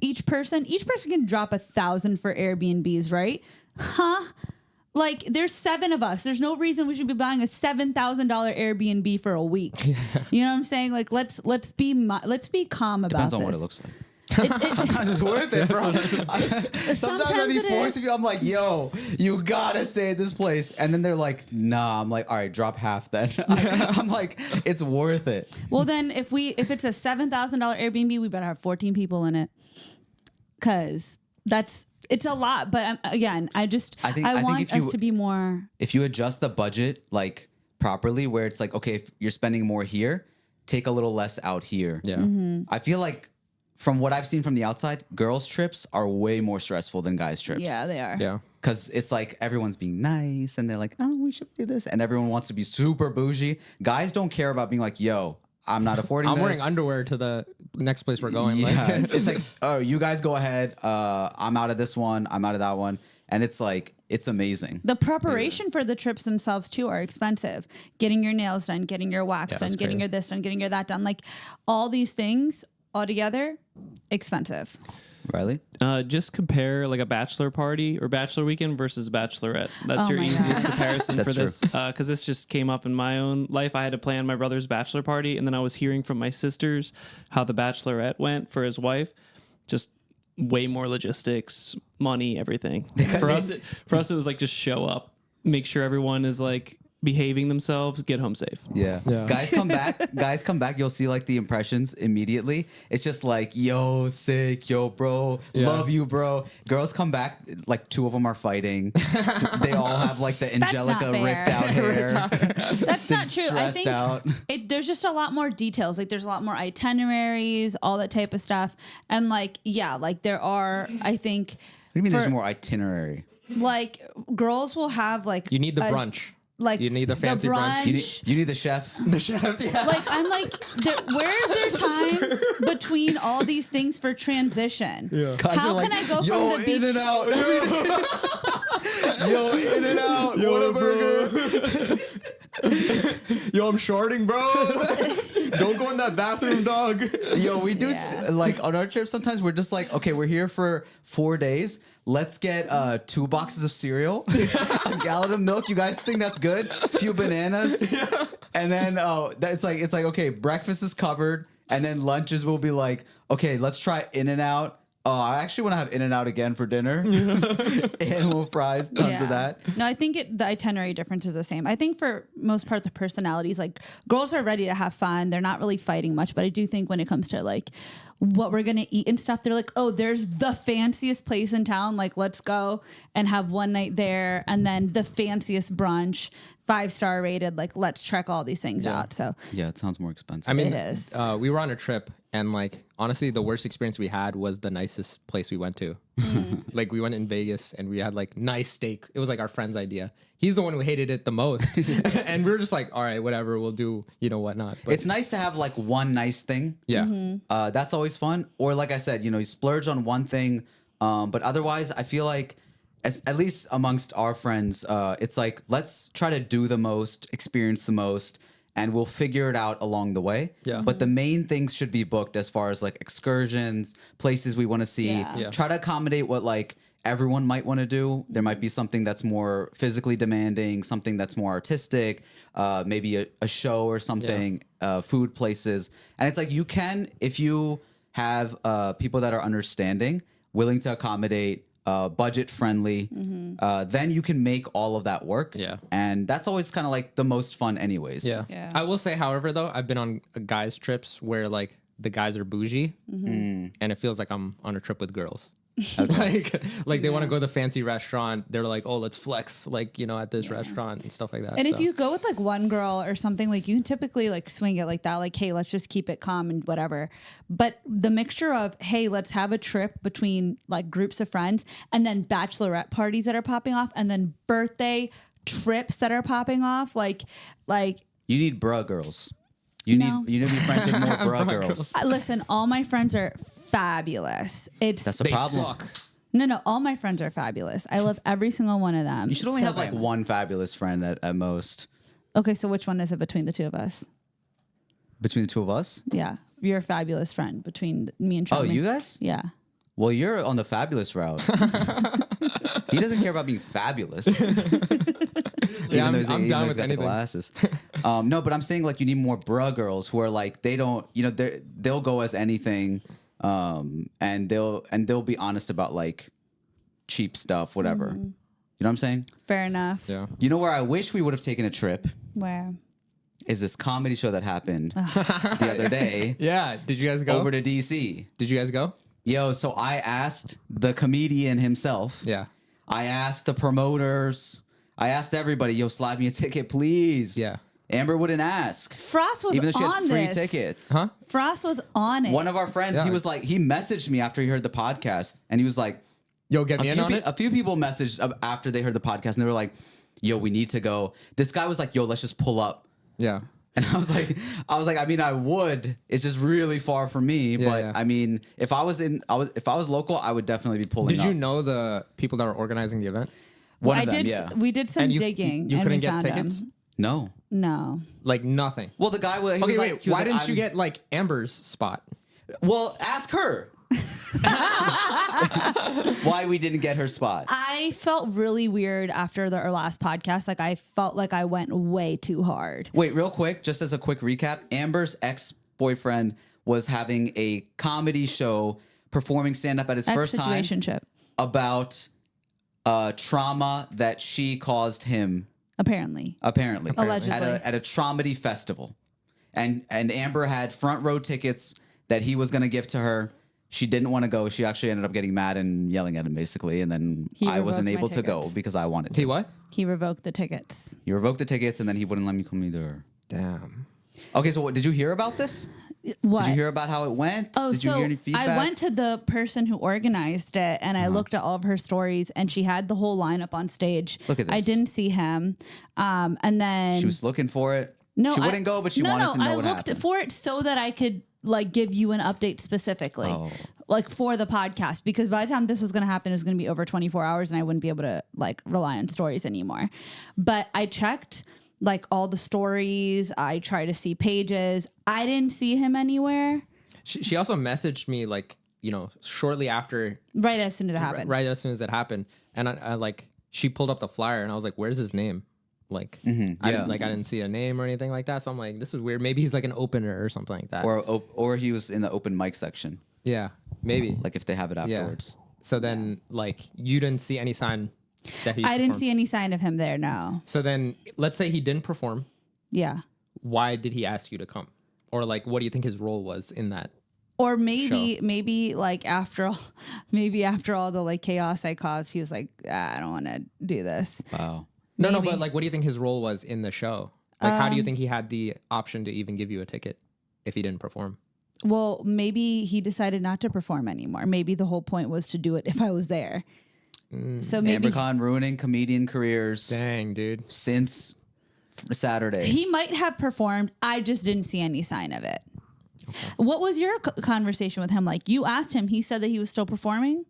each person can drop 1,000 for Airbnbs, right? Huh? Like there's 7 of us. There's no reason we should be buying a $7,000 Airbnb for a week. You know what I'm saying? Like let's be calm about Depends this. on what it looks like. Sometimes it's worth it, bro. Sometimes I'd be forcing you. I'm like, yo, you gotta stay at this place. And then they're like, nah. I'm like, all right, drop half then. I'm like, it's worth it. Well, then if it's a $7,000 Airbnb, we better have 14 people in it. Cause it's a lot. But again, I want if us to be more. If you adjust the budget like properly, where it's like, okay, if you're spending more here, take a little less out here. Yeah. I feel like from what I've seen from the outside, girls' trips are way more stressful than guys' trips. Yeah, they are. Yeah. Because it's like everyone's being nice and they're like, oh, we should do this. And everyone wants to be super bougie. Guys don't care about being like, yo, I'm not affording this. I'm wearing underwear to the next place we're going. Yeah. Like, It's like, oh, you guys go ahead. I'm out of this one. I'm out of that one. And it's like, it's amazing. The preparation for the trips themselves too are expensive. Getting your nails done, getting your wax done, getting crazy. your this done, getting your that done. Like all these things all together, expensive. Riley? Just compare like a bachelor party or bachelor weekend versus a bachelorette. That's Oh your my easiest God. comparison That's for this. Because this just came up in my own life. I had to plan my brother's bachelor party, and then I was hearing from my sisters how the bachelorette went for his wife. Just way more logistics, money, everything. For us, it was like just show up, make sure everyone is like behaving themselves, get home safe. Yeah. Guys come back. You'll see like the impressions immediately. It's just like, yo, sick, yo, bro, love you, bro. Girls come back, like 2 of them are fighting. They all have like the Angelica fair. ripped out hair. That's not true. I stressed think out. There's just a lot more details. Like there's a lot more itineraries, all that type of stuff. And like, yeah, like there are, I think. What do you mean there's for- more itinerary? Like girls will have like. you need the brunch. Like You need the fancy brunch. You need the chef. The chef, yeah. Like I'm like, where is there time between all these things for transition? Yeah. Guys How are like, can I go yo, from the In beach? and Out. Yo, In and Out. Whataburger. Yo, I'm shorting, bro. Don't go in that bathroom, dog. Yo, we do Yeah. like on our trip. Sometimes we're just like, okay, we're here for 4 days. Let's get 2 boxes of cereal, a gallon of milk. You guys think that's good? A few bananas, and then it's like okay, breakfast is covered, and then lunches will be like, okay, let's try In and Out. Oh, I actually want to have In and Out again for dinner. Animal fries, tons of that. No, I think the itinerary difference is the same. I think for most part, the personalities, like girls are ready to have fun. They're not really fighting much, but I do think when it comes to like what we're going to eat and stuff, they're like, oh, there's the fanciest place in town. Like, let's go and have one night there. And then the fanciest brunch, 5-star rated. Like, let's check all these things out. So Yeah, it sounds more expensive. I mean, It is. We were on a trip, and like honestly, the worst experience we had was the nicest place we went to. Like we went in Vegas, and we had like nice steak. It was like our friend's idea. He's the one who hated it the most, and we were just like, all right, whatever, we'll do, whatnot. But It's nice to have like one nice thing. yeah, That's always fun. Or like I said, you splurge on one thing. But otherwise, I feel like, at least amongst our friends, it's like, let's try to do the most, experience the most, and we'll figure it out along the way. Yeah. But the main things should be booked as far as like excursions, places we want to see. Yeah. Yeah. Try to accommodate what like everyone might want to do. There might be something that's more physically demanding, something that's more artistic, maybe a show or something, food places. And it's like you can, if you have people that are understanding, willing to accommodate, budget friendly, then you can make all of that work. Yeah. And that's always kind of like the most fun anyways. yeah. I will say, however, though, I've been on guys' trips where like the guys are bougie, and it feels like I'm on a trip with girls. like they want to go to the fancy restaurant. They're like, oh, let's flex, like, at this restaurant and stuff like that. And so. if you go with like one girl or something, like you can typically like swing it like that, like, hey, let's just keep it calm and whatever. But the mixture of, hey, let's have a trip between like groups of friends, and then bachelorette parties that are popping off, and then birthday trips that are popping off, like You need bruh girls. You No. need to be friends with more bruh girls. listen, all my friends are fabulous. That's a they problem. suck. No, all my friends are fabulous. I love every single one of them. You should only so have like very much. one fabulous friend at most. Okay, so which one is it between the two of us? Between the two of us? Yeah, you're a fabulous friend between me and Oh, Charlie. you guys? Yeah. Well, you're on the fabulous route. He doesn't care about being fabulous. Yeah, Even though I'm even though down he's with got the anything. glasses. No, but I'm saying like you need more bruh girls who are like they don't, they'll go as anything, and they'll be honest about like cheap stuff, whatever. You know what I'm saying? Fair enough. Yeah. You know where I wish we would have taken a trip Where? is this comedy show that happened the other day Yeah. Did you guys go? over to DC. Did you guys go? Yo, so I asked the comedian himself. Yeah. I asked the promoters. I asked everybody, yo, slide me a ticket, please. Yeah. Amber wouldn't ask. Frost was Even though she on had free this. tickets. Huh? Frost was on it. One of our friends, Yeah. he was like, he messaged me after he heard the podcast, and he was like, Yo, get me in on it. a few people messaged after they heard the podcast, and they were like, yo, we need to go. This guy was like, yo, let's just pull up. Yeah. And I was like, I mean, I would. It's just really far from me. Yeah, but yeah. I mean, if I was local, I would definitely be pulling Did up. you know the people that were organizing the event? One I of them, did. yeah. We did some And you- digging. you and couldn't we get found tickets? him. No. No. Like nothing. Well, the guy was. He Okay, was wait. like, he was Why like, didn't you I'm- get like Amber's spot? Well, ask her. Why we didn't get her spot? I felt really weird after our last podcast. Like I felt like I went way too hard. Wait, real quick, just as a quick recap, Amber's ex-boyfriend was having a comedy show performing stand-up at his first time Situationship. about trauma that she caused him, Apparently. apparently. Allegedly. at a traumedy festival. And Amber had front row tickets that he was going to give to her. She didn't want to go. She actually ended up getting mad and yelling at him, basically. And then He I wasn't revoked my able to go tickets. because I wanted to. See what? He revoked the tickets. He revoked the tickets, and then he wouldn't let me come either. Damn. Okay, so did you hear about this? What? Did you hear about how it went? Oh, Did you so hear any feedback? I went to the person who organized it, and I looked at all of her stories, and she had the whole lineup on stage. Look at I this. didn't see him, and then She was looking for it. no, she wouldn't go, but she wanted to know I what looked happened. for it so that I could like give you an update specifically, Oh. like for the podcast, because by the time this was going to happen, it was going to be over 24 hours, and I wouldn't be able to like rely on stories anymore. But I checked like all the stories. I tried to see pages. I didn't see him anywhere. She also messaged me like, shortly after, Right as soon as it happened. right as soon as it happened. And I like, she pulled up the flyer and I was like, where's his name? Like, yeah. I didn't see a name or anything like that. So I'm like, this is weird. Maybe he's like an opener or something like that. Or he was in the open mic section, yeah, maybe. like if they have it Yeah. afterwards. So then like, you didn't see any sign that he I didn't performed. see any sign of him there. No. So then let's say he didn't perform. Yeah. Why did he ask you to come? Or like, what do you think his role was in that? Or maybe like after all the like chaos I caused, he was like, I don't want to do this. Wow. No, Maybe. but like, what do you think his role was in the show? Like, how do you think he had the option to even give you a ticket if he didn't perform? Well, maybe he decided not to perform anymore. Maybe the whole point was to do it if I was there. So maybe Amber Khan ruining comedian careers Dang, dude. since Saturday. he might have performed. I just didn't see any sign of it. Okay. What was your conversation with him like? You asked him. He said that he was still performing.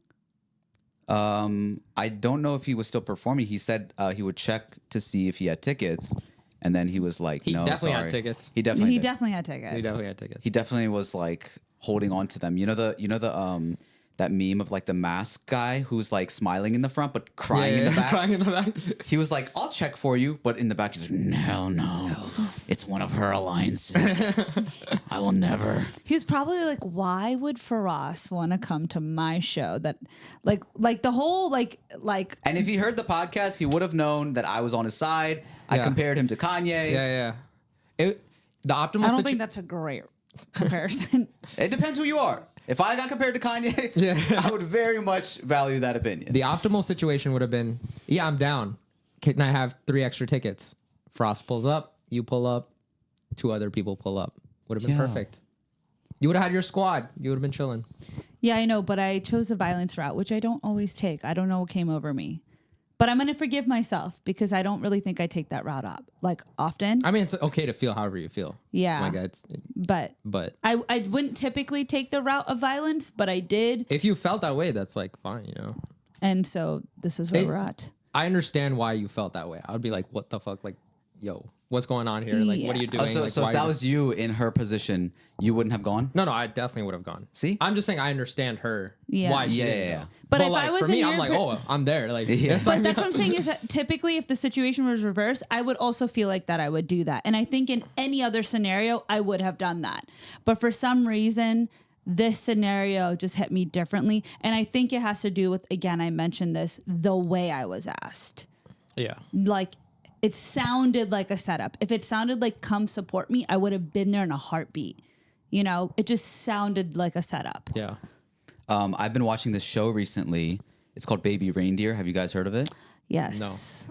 I don't know if he was still performing. He said he would check to see if he had tickets, and then he was like, He "No, definitely sorry." had tickets. He definitely He did. definitely had tickets. He definitely had tickets. He definitely was like holding on to them. You know the that meme of like the mask guy who's like smiling in the front but crying in the back. Crying in the back. He was like, "I'll check for you," but in the back he's like, "Hell no, it's one of her alliances. I will never." He was probably like, "Why would Faraz want to come to my show?" That, like the whole like. And if he heard the podcast, he would have known that I was on his side. I Yeah. compared him to Kanye. Yeah. The optimal I don't think that's a great comparison. It depends who you are. If I got compared to Kanye, I would very much value that opinion. The optimal situation would have been, yeah, I'm down. Can I have 3 extra tickets? Frost pulls up, you pull up, 2 other people pull up. Would have been Yeah. perfect. You would have had your squad. You would have been chilling. Yeah, I know, but I chose the violence route, which I don't always take. I don't know what came over me. But I'm going to forgive myself because I don't really think I take that route up like often. I mean, it's okay to feel however you feel. Yeah. Like it's, But but I wouldn't typically take the route of violence, but I did. if you felt that way, that's like fine, you know. And so this is where It- we're at. I understand why you felt that way. I would be like, what the fuck? Like, yo, what's going on here? Like, what are you Yeah. doing? Like, so why if that you- was you in her position, you wouldn't have gone? No, I definitely would have gone. See? I'm just saying I understand her. Yeah. Why she Yeah, didn't yeah, go. yeah. But if like, I was for me, in I'm your like, per- oh, I'm there. Like, Yeah. it's But like, that's what I'm saying is that typically if the situation was reversed, I would also feel like that I would do that. And I think in any other scenario, I would have done that. But for some reason, this scenario just hit me differently. And I think it has to do with, again, I mentioned this, the way I was asked. yeah. Like, it sounded like a setup. If it sounded like come support me, I would have been there in a heartbeat. You know, it just sounded like a setup. Yeah. I've been watching this show recently. It's called Baby Reindeer. Have you guys heard of it? Yes.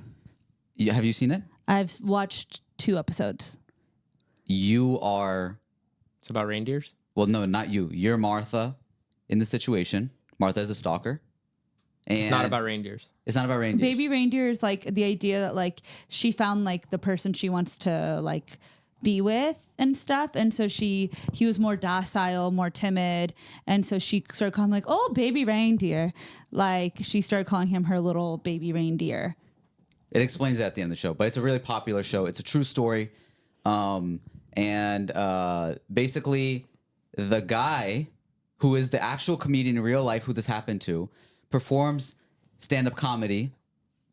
Have you seen it? I've watched 2 episodes. You are, It's about reindeers. well, no, not you. You're Martha in the situation. Martha is a stalker. And It's not about reindeers. It's not about reindeers. Baby Reindeer is like the idea that like she found like the person she wants to like be with and stuff. And so he was more docile, more timid. And so she started calling him like, oh, Baby Reindeer. Like she started calling him her little baby reindeer. It explains it at the end of the show, but it's a really popular show. It's a true story. Basically, the guy who is the actual comedian in real life who this happened to performs stand-up comedy.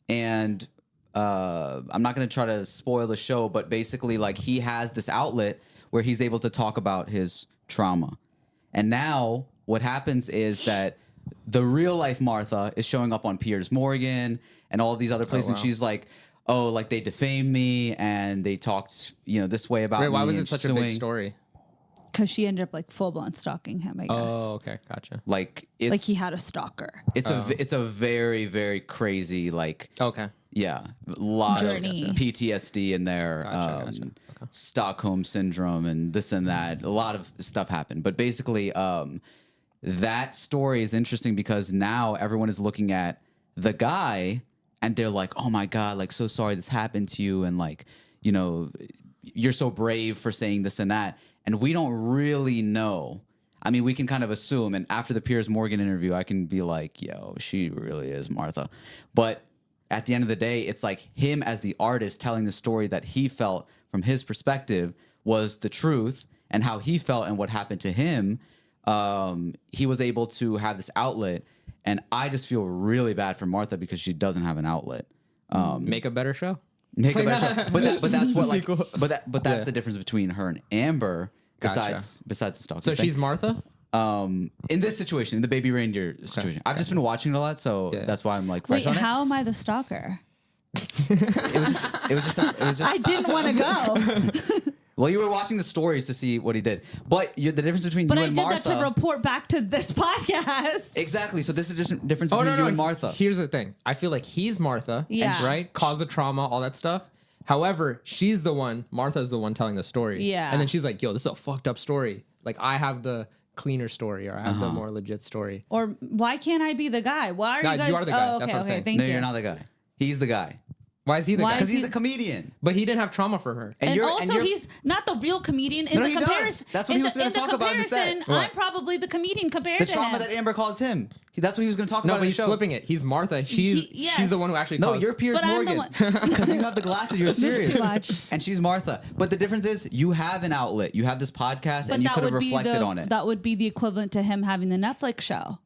And I'm not going to try to spoil the show, but basically, like, he has this outlet where he's able to talk about his trauma. And now what happens is that the real life Martha is showing up on Piers Morgan and all of these other places. wow. And she's like, oh, like they defamed me and they talked, this way about me. Wait, why was and it such a big suing. story? Because she ended up like full blown stalking him, I guess. Oh, okay, gotcha. Like it's Like he had a stalker. it's a very, very crazy, like, Okay. yeah, a lot Journey. of PTSD in there, Gotcha. Okay. Stockholm syndrome and this and that. A lot of stuff happened. But basically, that story is interesting because now everyone is looking at the guy and they're like, oh my God, like, so sorry this happened to you. And like, you're so brave for saying this and that. And we don't really know. I mean, we can kind of assume. And after the Piers Morgan interview, I can be like, yo, she really is Martha. But at the end of the day, it's like him as the artist telling the story that he felt from his perspective was the truth and how he felt and what happened to him. He was able to have this outlet. And I just feel really bad for Martha because she doesn't have an outlet. Make a better show. Make a better show. But that's what like Sequel. but that's Yeah. the difference between her and Amber Gotcha. besides the stalking So thing. she's Martha? In this situation, in the Baby Reindeer situation. I've just been watching it a lot, so Yeah. that's why I'm like fresh Wait, on how am I the stalker? it. It was just I didn't want to go. Well, you were watching the stories to see what he did. But the difference between But you I and did Martha. that to report back to this podcast. Exactly. So this is the difference Oh, between no. you and Martha. Here's the thing. I feel like he's Martha. Yeah. Right? Caused the trauma, all that stuff. However, she's the one, Martha's the one telling the story. Yeah. And then she's like, yo, this is a fucked up story. Like, I have the cleaner story or I have the more legit story. Or why can't I be the guy? Why are No, you guys? you are the guy. Oh, That's okay, what I'm okay. saying. Thank No, you. you're not the guy. He's the guy. Why is he the Why guy? Because is he's he- the comedian. But he didn't have trauma for her. And you're- also, you're- he's not the real comedian. In No, the he does. comparison, That's what he was gonna talk about in the set. comparison, I'm What? probably the comedian compared The to trauma him. that Amber caused him. That's what he was going to talk No, about but in the he's show. flipping it. He's Martha. Yes. She's the one who actually No, caused. you're Piers But I'm the Morgan. one- Because you have the glasses. You're serious. too much. And she's Martha. But the difference is you have an outlet. You have this podcast, and you could have reflected on it. That would be the equivalent to him having the Netflix show.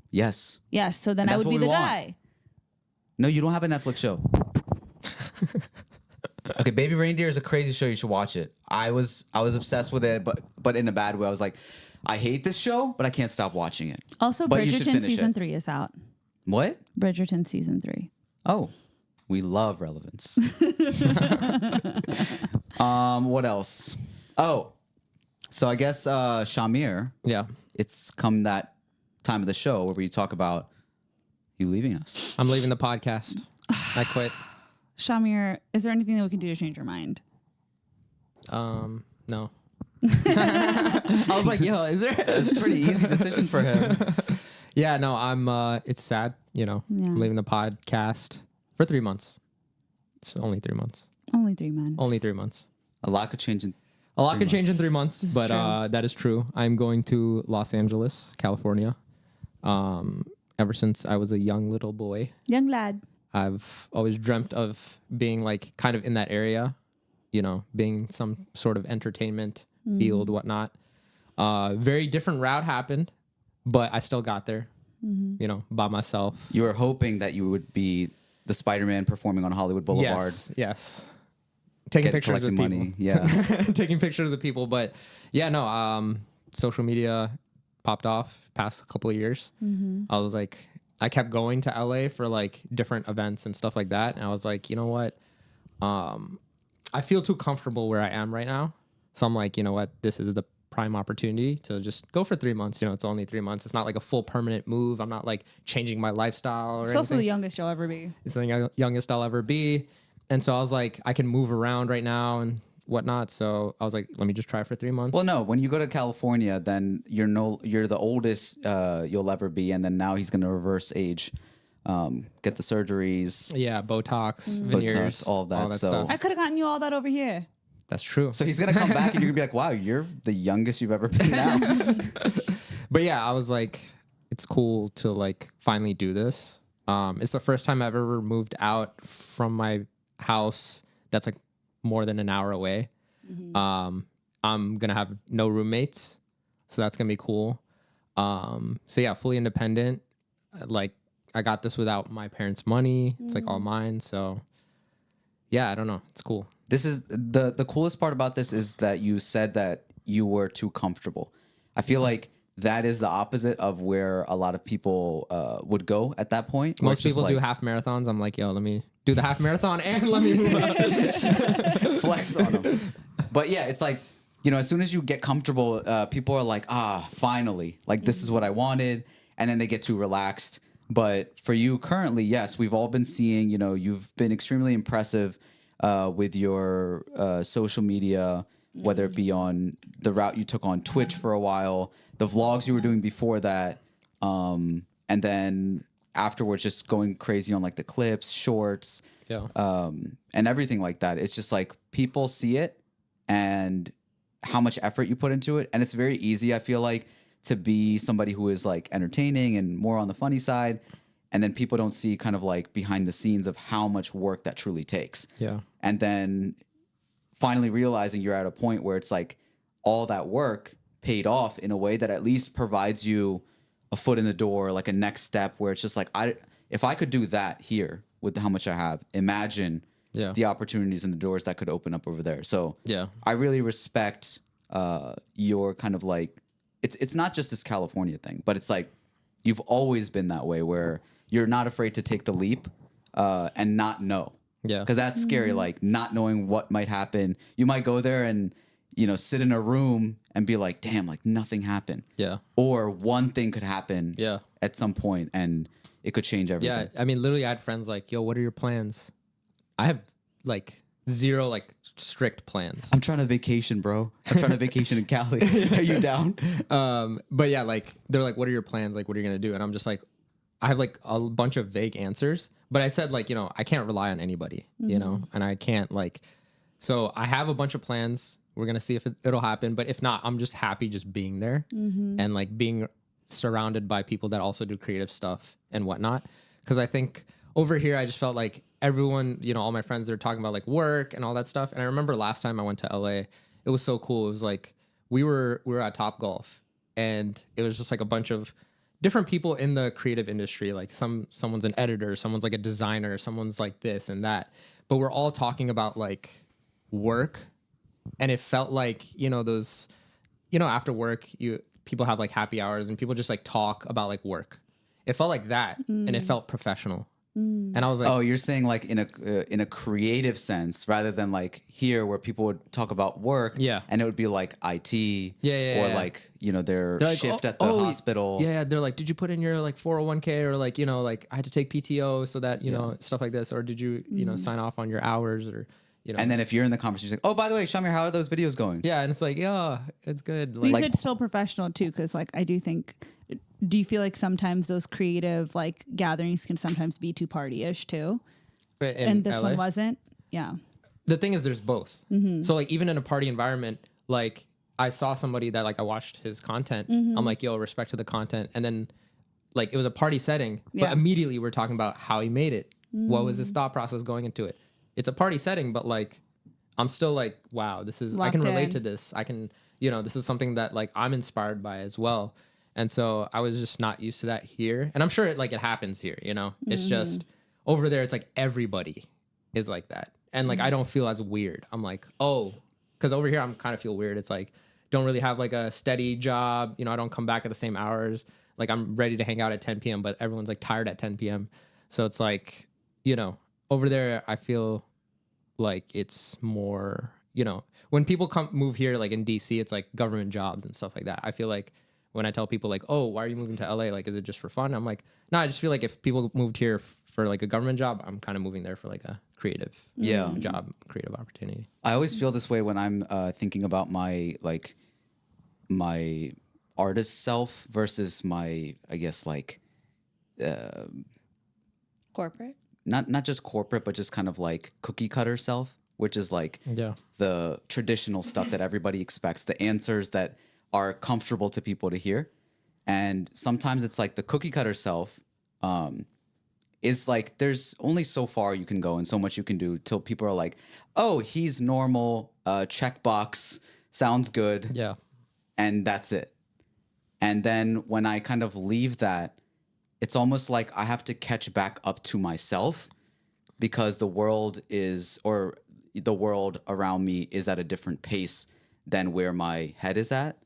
Yes. Yes, so then And I that's would be what we the want. guy. No, you don't have a Netflix show. Okay, Baby Reindeer is a crazy show. You should watch it. I was obsessed with it, but in a bad way. I was like, I hate this show, but I can't stop watching it. Also, But you should Bridgerton finish season it. 3 is out. What? Bridgerton season 3. Oh, we love relevance. What else? Oh, so I guess Shamir, Yeah. it's come that time of the show where we talk about you leaving us. I'm leaving the podcast. I quit. Shamir, is there anything that we can do to change your mind? No. I was like, yo, is there? It's a pretty easy decision for him. Yeah, no, it's sad, Yeah. I'm leaving the podcast for 3 months. It's only 3 months. Only 3 months. Only 3 months. A lot could change in A lot can change in 3 months, but true. that is true. I'm going to Los Angeles, California. Ever since I was a young little boy, Young lad. I've always dreamt of being like kind of in that area, being some sort of entertainment field, whatnot. Very different route happened, but I still got there, by myself. You were hoping that you would be the Spider-Man performing on Hollywood Boulevard. Yes. Taking pictures of collecting people. money. Yeah. Taking pictures of people. But yeah, no, social media popped off past couple of years. I was like, I kept going to LA for like different events and stuff like that. And I was like, you know what? I feel too comfortable where I am right now. So I'm like, you know what? This is the prime opportunity to just go for 3 months. It's only 3 months. It's not like a full permanent move. I'm not like changing my lifestyle or It's anything. also the youngest you'll ever be. It's the youngest I'll ever be. And so I was like, I can move around right now and whatnot. So I was like, let me just try for 3 months. Well, no, when you go to California, then you're the oldest you'll ever be, and then now he's going to reverse age, get the surgeries. Yeah, Botox, veneers, all of that, so- stuff. I could have gotten you all that over here. That's true. So he's going to come back, and you're going to be like, wow, you're the youngest you've ever been now. But yeah, I was like, it's cool to like finally do this. It's the first time I've ever moved out from my house that's like more than an hour away. I'm gonna have no roommates, so that's gonna be cool. So yeah, fully independent. Like I got this without my parents' money. It's like all mine. So yeah, I don't know. It's cool. This is the coolest part about this is that you said that you were too comfortable. I feel like that is the opposite of where a lot of people would go at that point. where Most it's just people do like, half marathons. I'm like, yo, let me do the half marathon and let me move out. flex on them. But yeah, it's like, as soon as you get comfortable, people are like, finally, like this is what I wanted. And then they get too relaxed. But for you currently, yes, we've all been seeing, you've been extremely impressive with your social media, whether it be on the route you took on Twitch for a while, the vlogs you were doing before that, and then afterwards just going crazy on like the clips, shorts, Yeah. and everything like that. It's just like people see it and how much effort you put into it. And it's very easy, I feel like, to be somebody who is like entertaining and more on the funny side. And then people don't see kind of like behind the scenes of how much work that truly takes. Yeah. And then finally realizing you're at a point where it's like all that work paid off in a way that at least provides you a foot in the door, like a next step where it's just like, if I could do that here with how much I have, imagine Yeah. the opportunities and the doors that could open up over there. So Yeah. I really respect your kind of like, it's not just this California thing, but it's like you've always been that way where you're not afraid to take the leap and not know. Yeah. Because that's scary, like not knowing what might happen. You might go there and sit in a room and be like, damn, like nothing happened. Yeah. Or one thing could happen Yeah. at some point and it could change everything. Yeah. I mean, literally, I had friends like, yo, what are your plans? I have like zero like strict plans. I'm trying to vacation, bro. I'm trying to vacation in Cali. Are you down? But yeah, like they're like, what are your plans? Like, what are you gonna do? And I'm just like, I have like a bunch of vague answers. But I said like, I can't rely on anybody, and I can't like. So I have a bunch of plans. We're gonna see if it'll happen. But if not, I'm just happy just being there and like being surrounded by people that also do creative stuff and whatnot. Because I think over here, I just felt like everyone, all my friends, they're talking about like work and all that stuff. And I remember last time I went to LA, it was so cool. It was like we were at Top Golf, and it was just like a bunch of different people in the creative industry. Like someone's an editor, someone's like a designer, someone's like this and that. But we're all talking about like work, and it felt like those, after work people have like happy hours and people just like talk about like work. It felt like that, and it felt professional. And I was like, oh, you're saying like in a creative sense rather than like here where people would talk about work, and it would be like IT, or like their like, shift at the hospital. Yeah, they're like, did you put in your like 401k, or like like I had to take PTO so that stuff like this, or did you sign off on your hours, or And then if you're in the conversation, like, oh, by the way, Shamir, how are those videos going? Yeah, and it's like, yeah, it's good. You should still professional too, because like I do think. Do you feel like sometimes those creative like gatherings can sometimes be too party-ish too? And this LA? one wasn't? Yeah. The thing is, there's both. So like even in a party environment, like I saw somebody that like I watched his content. I'm like, yo, respect to the content. And then like it was a party setting, but immediately we're talking about how he made it. What was his thought process going into it? It's a party setting, but like I'm still like, wow, this is, I can relate to this. I can, this is something that like I'm inspired by as well. And so I was just not used to that here. And I'm sure it happens here, It's just over there, it's like everybody is like that. And like I don't feel as weird. I'm like, oh, because over here I'm kind of feel weird. It's like don't really have like a steady job. I don't come back at the same hours. Like I'm ready to hang out at 10 p.m., but everyone's like tired at 10 p.m. So it's like, over there I feel like it's more, when people move here, like in DC, it's like government jobs and stuff like that. I feel like when I tell people like, oh, why are you moving to LA? Like, is it just for fun? I'm like, no, I just feel like if people moved here for like a government job, I'm kind of moving there for like a creative job, creative opportunity. I always feel this way when I'm thinking about my artist self versus my, I guess like, Corporate? Not just corporate, but just kind of like cookie cutter self, which is like the traditional stuff that everybody expects, the answers that are comfortable to people to hear. And sometimes it's like the cookie cutter self is like there's only so far you can go and so much you can do till people are like, oh, he's normal, checkbox, sounds good. Yeah. And that's it. And then when I kind of leave that, it's almost like I have to catch back up to myself because the world around me is at a different pace than where my head is at.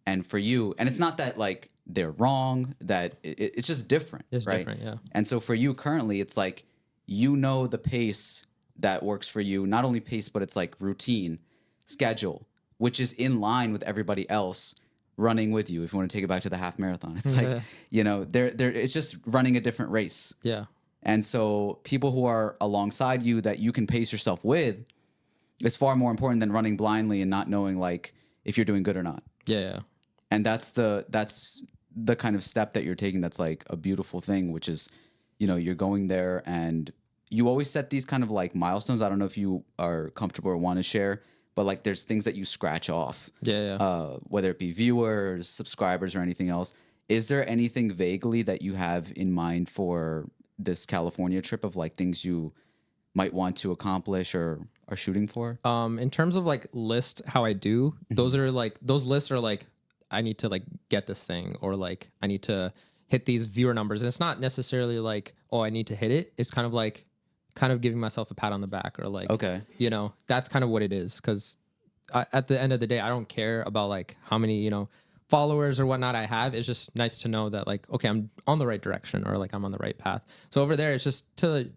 And for you, and it's not that like they're wrong, that it's just different. It's right? different, yeah. And so for you currently, it's like, the pace that works for you, not only pace, but it's like routine, schedule, which is in line with everybody else running with you. If you want to take it back to the half marathon, it's like, it's just running a different race. Yeah. And so people who are alongside you that you can pace yourself with is far more important than running blindly and not knowing like if you're doing good or not. Yeah. And that's the kind of step that you're taking. That's like a beautiful thing, which is, you're going there and you always set these kind of like milestones. I don't know if you are comfortable or want to share, but like there's things that you scratch off. Yeah. Whether it be viewers, subscribers, or anything else. Is there anything vaguely that you have in mind for this California trip of like things you might want to accomplish or are shooting for? In terms of like list how I do, those lists are like I need to like get this thing, or like I need to hit these viewer numbers. And it's not necessarily like, oh, I need to hit it. It's kind of giving myself a pat on the back, or like, okay, that's kind of what it is. Cause at the end of the day, I don't care about like how many, followers or whatnot I have. It's just nice to know that like, okay, I'm on the right direction, or like I'm on the right path. So over there, it's just to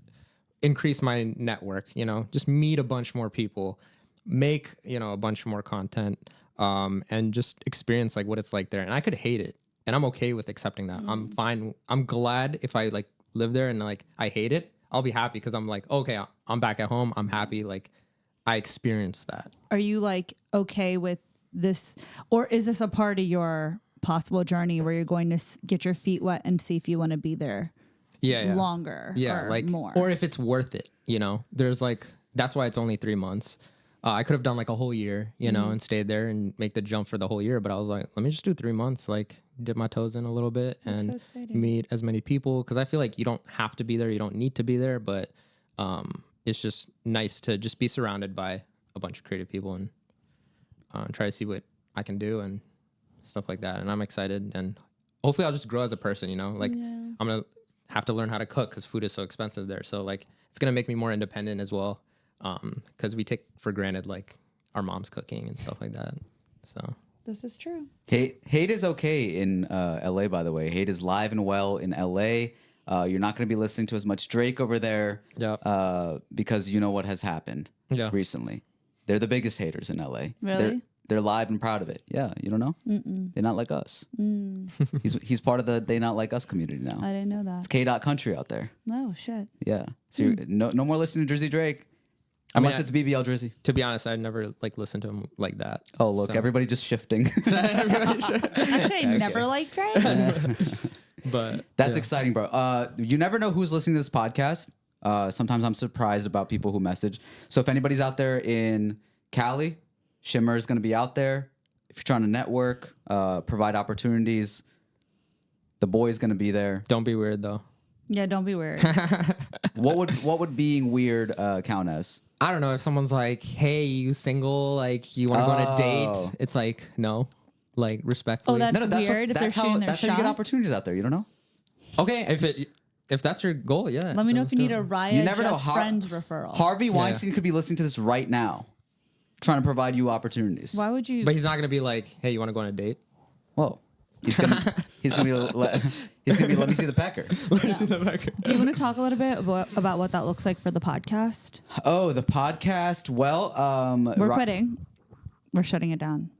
increase my network, just meet a bunch more people. make, a bunch more content, and just experience like what it's like there. And I could hate it, and I'm okay with accepting that. I'm fine. I'm glad if I like live there and like I hate it, I'll be happy because I'm like, okay, I'm back at home. I'm happy. Like I experienced that. Are you like okay with this, or is this a part of your possible journey where you're going to get your feet wet and see if you want to be there longer or like more? Or if it's worth it, there's like, that's why it's only 3 months. I could have done like a whole year, and stayed there and make the jump for the whole year. But I was like, let me just do 3 months, like dip my toes in a little bit and meet as many people. Cause I feel like you don't have to be there. You don't need to be there, but it's just nice to just be surrounded by a bunch of creative people and try to see what I can do and stuff like that. And I'm excited, and hopefully I'll just grow as a person, like I'm going to have to learn how to cook because food is so expensive there. So like, it's going to make me more independent as well. Cause we take for granted, like our mom's cooking and stuff like that. So this is true. Hate is okay in LA, by the way. Hate is live and well in LA. You're not going to be listening to as much Drake over there, because you know what has happened recently. They're the biggest haters in LA. Really? They're live and proud of it. Yeah, you don't know? They're not like us. He's part of the They Not Like Us community now. I didn't know that. It's K. Country out there. Oh shit. Yeah. So no more listening to Drizzy Drake. Unless it's BBL Drizzy. To be honest, I never like listened to him like that. Oh, look, everybody just shifting. Actually, I never liked Drake. But that's exciting, bro. You never know who's listening to this podcast. Sometimes I'm surprised about people who message. So if anybody's out there in Cali, Shimmer is going to be out there. If you're trying to network, provide opportunities, the boy's going to be there. Don't be weird though. Yeah, don't be weird. What would being weird count as? I don't know, if someone's like, hey, you single, like you want to go on a date, it's like, no, like respectfully. Oh, that's weird if they're shooting their That's how you shot. get opportunities out there. You don't know? Okay, if that's your goal, yeah. Let me know if you need a You Raya never know. Just Friends referral. Harvey Weinstein could be listening to this right now, trying to provide you opportunities. Why would you? But he's not gonna be like, hey, you want to go on a date? Whoa. He's gonna be let me see the pecker. Do you want to talk a little bit about what that looks like for the podcast? Oh, the podcast. Well, We're quitting. We're shutting it down.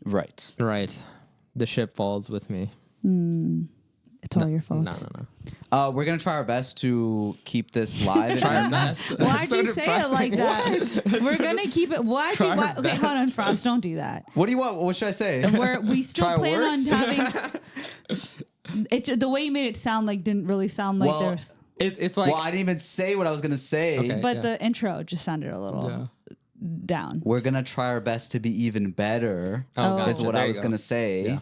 Right. The ship falls with me. It's all your fault. No. We're gonna try our best to keep this live. Try our best. Why'd you say it like that? We're gonna keep it. Why? Okay, hold on, Franz. Don't do that. What do you want? What should I say? We still Try plan worse? on having. The way you made it sound like didn't really sound like there's. It's like. Well, I didn't even say what I was gonna say. Okay. But the intro just sounded a little down. We're gonna try our best to be even better. Oh, gotcha. Is what There I you was go. gonna say. Yeah.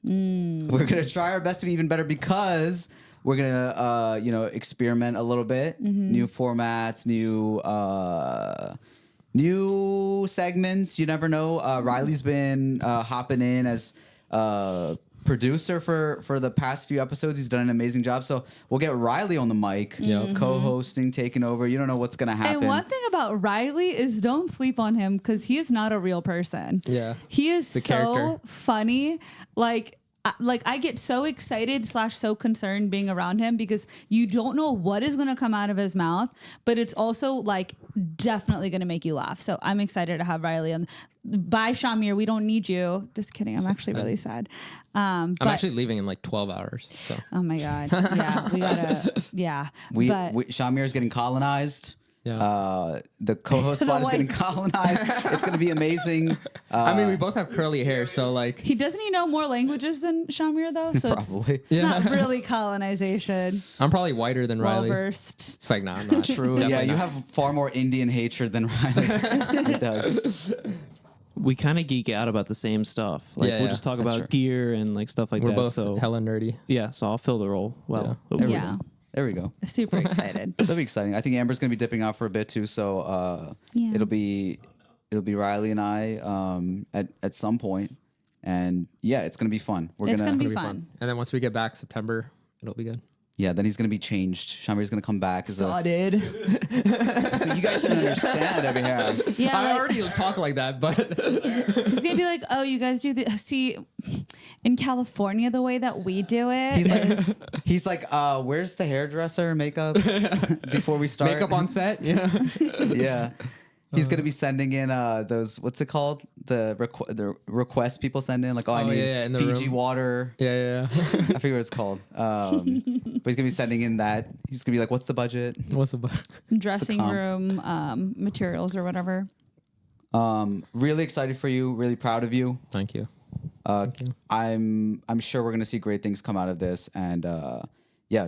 We're gonna try our best to be even better because we're gonna experiment a little bit, new formats, new segments. You never know. Riley's been hopping in as producer for the past few episodes. He's done an amazing job. So we'll get Riley on the mic, co-hosting, taking over. You don't know what's gonna happen. And one thing about Riley is don't sleep on him because he is not a real person. Yeah. He is so character. funny. Like I get so excited / so concerned being around him because you don't know what is going to come out of his mouth, but it's also like definitely going to make you laugh. So I'm excited to have Riley on. Bye, Shamir. We don't need you. Just kidding. I'm actually really sad. I'm actually leaving in like 12 hours. So. Oh my God. Yeah, we gotta. Yeah. Shamir's getting colonized. Yeah. The co-host spot is getting colonized. It's going to be amazing. I mean, we both have curly hair, so like. Doesn't he know more languages than Shamir though? So Probably. It's not really colonization. I'm probably whiter than Well Riley. versed. It's like, nah, I'm not. True. Yeah, Definitely you not. have far more Indian hatred than Riley. He does. We kind of geek out about the same stuff. Like Yeah, we'll yeah, just talk that's about true. gear and like stuff like We're that. both So hella nerdy. yeah, so I'll fill the role well. hopefully. Yeah. There we go. Super excited. That'll be exciting. I think Amber's gonna be dipping out for a bit too. So Yeah. it'll be Riley and I at some point, and yeah, it's gonna be fun. It's gonna be It'll be fun. And then once we get back September, it'll be good. Yeah, then he's gonna be changed. Shamir's gonna come back. So Dude. you guys don't understand over here. Yeah, I like, already talk like that, but he's gonna be like, "Oh, you guys do this? See, in California, the way that we do it is He's like, where's the hairdresser and makeup before we start? makeup on set, yeah. Yeah. He's gonna be sending in those, what's it called? The requests people send in, like, I need in the Fiji room. water. Yeah. I forget what it's called. But he's gonna be sending in that. He's gonna be like, "What's the budget?" What's about? Dressing comp? room materials or whatever. Really excited for you. Really proud of you. Thank you. I'm sure we're gonna see great things come out of this, and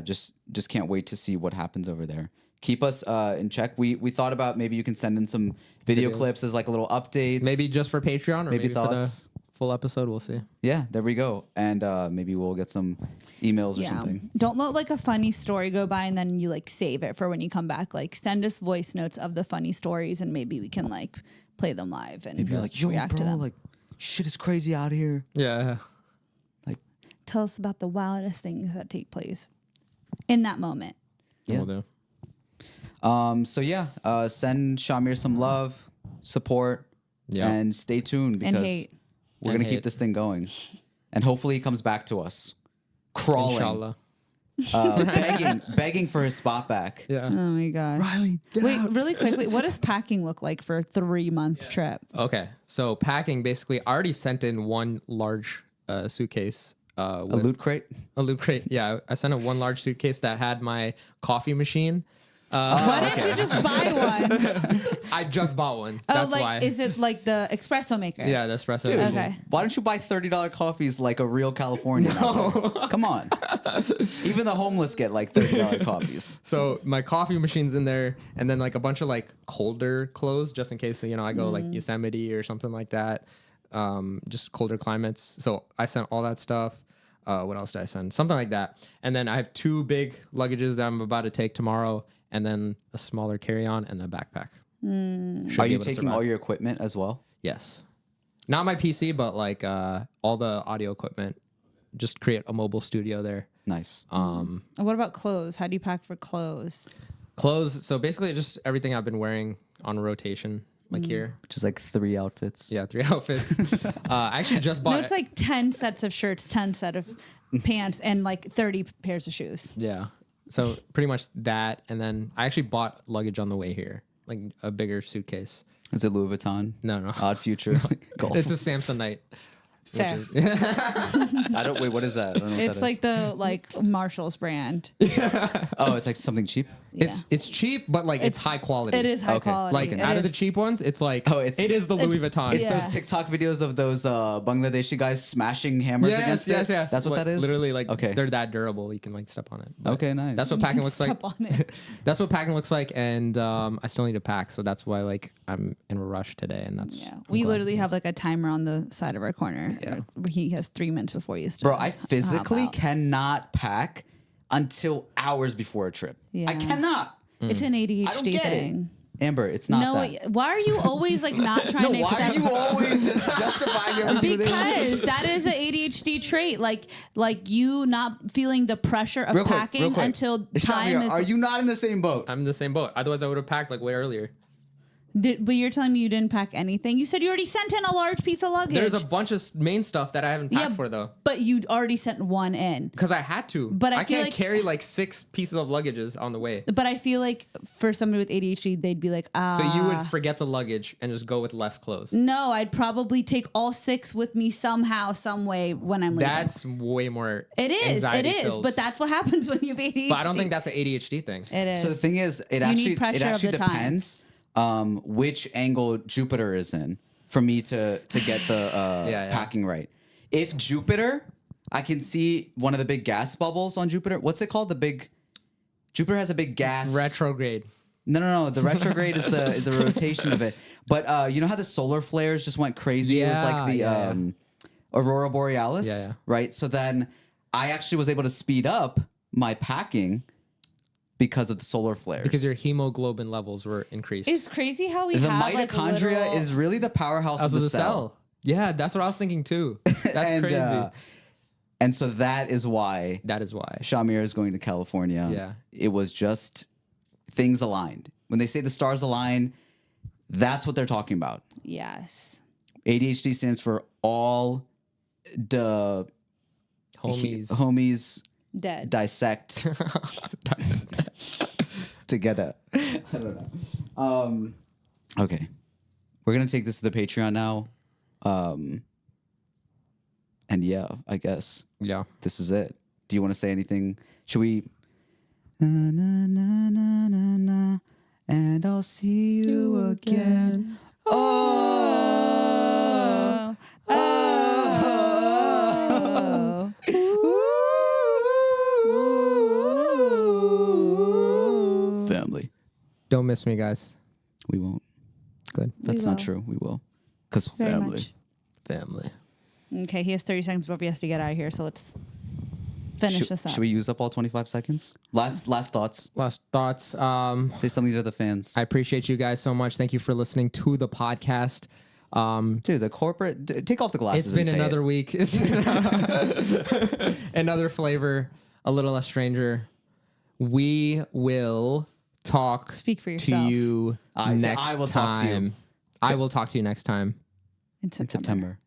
just can't wait to see what happens over there. Keep us in check. We thought about maybe you can send in some video Videos. clips as like a little updates. Maybe just for Patreon, or Maybe maybe for the thoughts. full episode. We'll see. Yeah, there we go. And maybe we'll get some emails or something. Don't let like a funny story go by and then you like save it for when you come back. Like send us voice notes of the funny stories and maybe we can like play them live and Maybe you're like, yo, react to bro, them. like shit is crazy out here. Yeah. Tell us about the wildest things that take place in that moment. Yeah. We'll do. So yeah, send Shamir some love, support, Yeah. and stay tuned because hate. we're And gonna keep hate. this thing going, and hopefully he comes back to us, crawling, Inshallah. begging for his spot back. Yeah. Oh my gosh. Riley, get Wait, out. really quickly, what does packing look like for a 3-month trip? Okay. So packing, basically, I already sent in one large suitcase. A loot crate. A loot crate. Yeah, I sent in one large suitcase that had my coffee machine. Why didn't you just buy one? I just bought one. Oh, That's like, why. is it like the espresso maker? Yeah, the espresso. Dude, machine. Okay. why don't you buy $30 coffees like a real Californian? out there? Come on. Even the homeless get like $30 coffees. So my coffee machine's in there, and then like a bunch of like colder clothes, just in case I go like Yosemite or something like that. Just colder climates. So I sent all that stuff. What else did I send? Something like that. And then I have 2 big luggages that I'm about to take tomorrow, and then a smaller carry-on and a backpack. Should Are be you able to taking survive. all your equipment as well? Yes. Not my PC, but like all the audio equipment. Just create a mobile studio there. Nice. And what about clothes? How do you pack for clothes? Clothes. So basically just everything I've been wearing on rotation, like here. Which is like 3 outfits. Yeah, 3 outfits. I actually just bought No, it's like 10 sets of shirts, 10 set of pants, and like 30 pairs of shoes. Yeah. So pretty much that. And then I actually bought luggage on the way here, like a bigger suitcase. Is it Louis Vuitton? No. Odd Future. Golf. It's a Samsonite. Fair. I don't. Wait, what is that? I don't know what It's that like the Marshall's brand. is. Oh, it's like something cheap. Yeah. It's cheap, but like it's high quality. It is high Okay. quality. Like It out of the is- cheap ones, it's like it is the Louis Vuitton. It's Yeah. those TikTok videos of those Bangladeshi guys smashing hammers against it. That's what that is. Literally, like Okay. they're that durable. You can like step on it. But Okay, nice. That's what packing looks like. Step on it. That's what packing looks like, and I still need to pack, so that's why like I'm in a rush today, and that's Yeah. I'm We glad. literally have like a timer on the side of our corner. Yeah. Where he has 3 minutes before you Bro, start. I physically hop out. cannot pack until hours before a trip. Yeah. I cannot. It's an I don't ADHD get thing. it. Amber, it's not No, that. why are you always like not trying to Why are accept? you always just justifying everything? Because that is an ADHD trait, like you not feeling the pressure of packing real quick. until Shamir, time is. are you not in the same boat? I'm in the same boat. Otherwise, I would have packed like way earlier. But you're telling me you didn't pack anything. You said you already sent in a large piece of luggage. There's a bunch of main stuff that I haven't packed Yeah, for though, but you already sent one in. because I had to. But I I feel can't like- carry like 6 pieces of luggages on the way. But I feel like for somebody with ADHD, they'd be like, So you would forget the luggage and just go with less clothes. No, I'd probably take all 6 with me somehow, some way when I'm leaving. That's way more. It is. anxiety-filled. But that's what happens when you have ADHD. But I don't think that's an ADHD thing. it is. So the thing is, it need actually pressure of the time. depends which angle Jupiter is in for me to get the Yeah. packing right. If Jupiter, I can see one of the big gas bubbles on Jupiter. What's it called? Jupiter has a big gas Retrograde. No. The retrograde is the rotation of it. But you know how the solar flares just went crazy? It was like the Yeah. Aurora Borealis, Yeah. right? So then I actually was able to speed up my packing because of the solar flares. Because your hemoglobin levels were increased. It's crazy how we the have mitochondria like a is really the powerhouse Of of the the cell. Yeah, that's what I was thinking too. That's and, crazy. And so that is why That is why. Shamir is going to California. Yeah. It was just things aligned. When they say the stars align, that's what they're talking about. Yes. ADHD stands for all the homies Dead. dissect together. I don't know. Okay. We're going to take this to the Patreon now. And yeah, I guess Yeah. this is it. Do you want to say anything? Should we? Na, na, na, na, na, na, and I'll see you again. Oh, Oh. family. Don't miss me, guys. We won't. Good. That's will. not true. We will. Because Very family. much. Family. Okay, he has 30 seconds before he has to get out of here, so let's finish this up. Should we use up all 25 seconds? Last thoughts. Last thoughts. Say something to the fans. I appreciate you guys so much. Thank you for listening to the podcast. Dude, the corporate. Take off the glasses. It's been and say another it. week. It's been another flavor, a little less stranger. We will talk Speak for to yourself. you next I will time. talk to you. I will talk to you next time. In In September.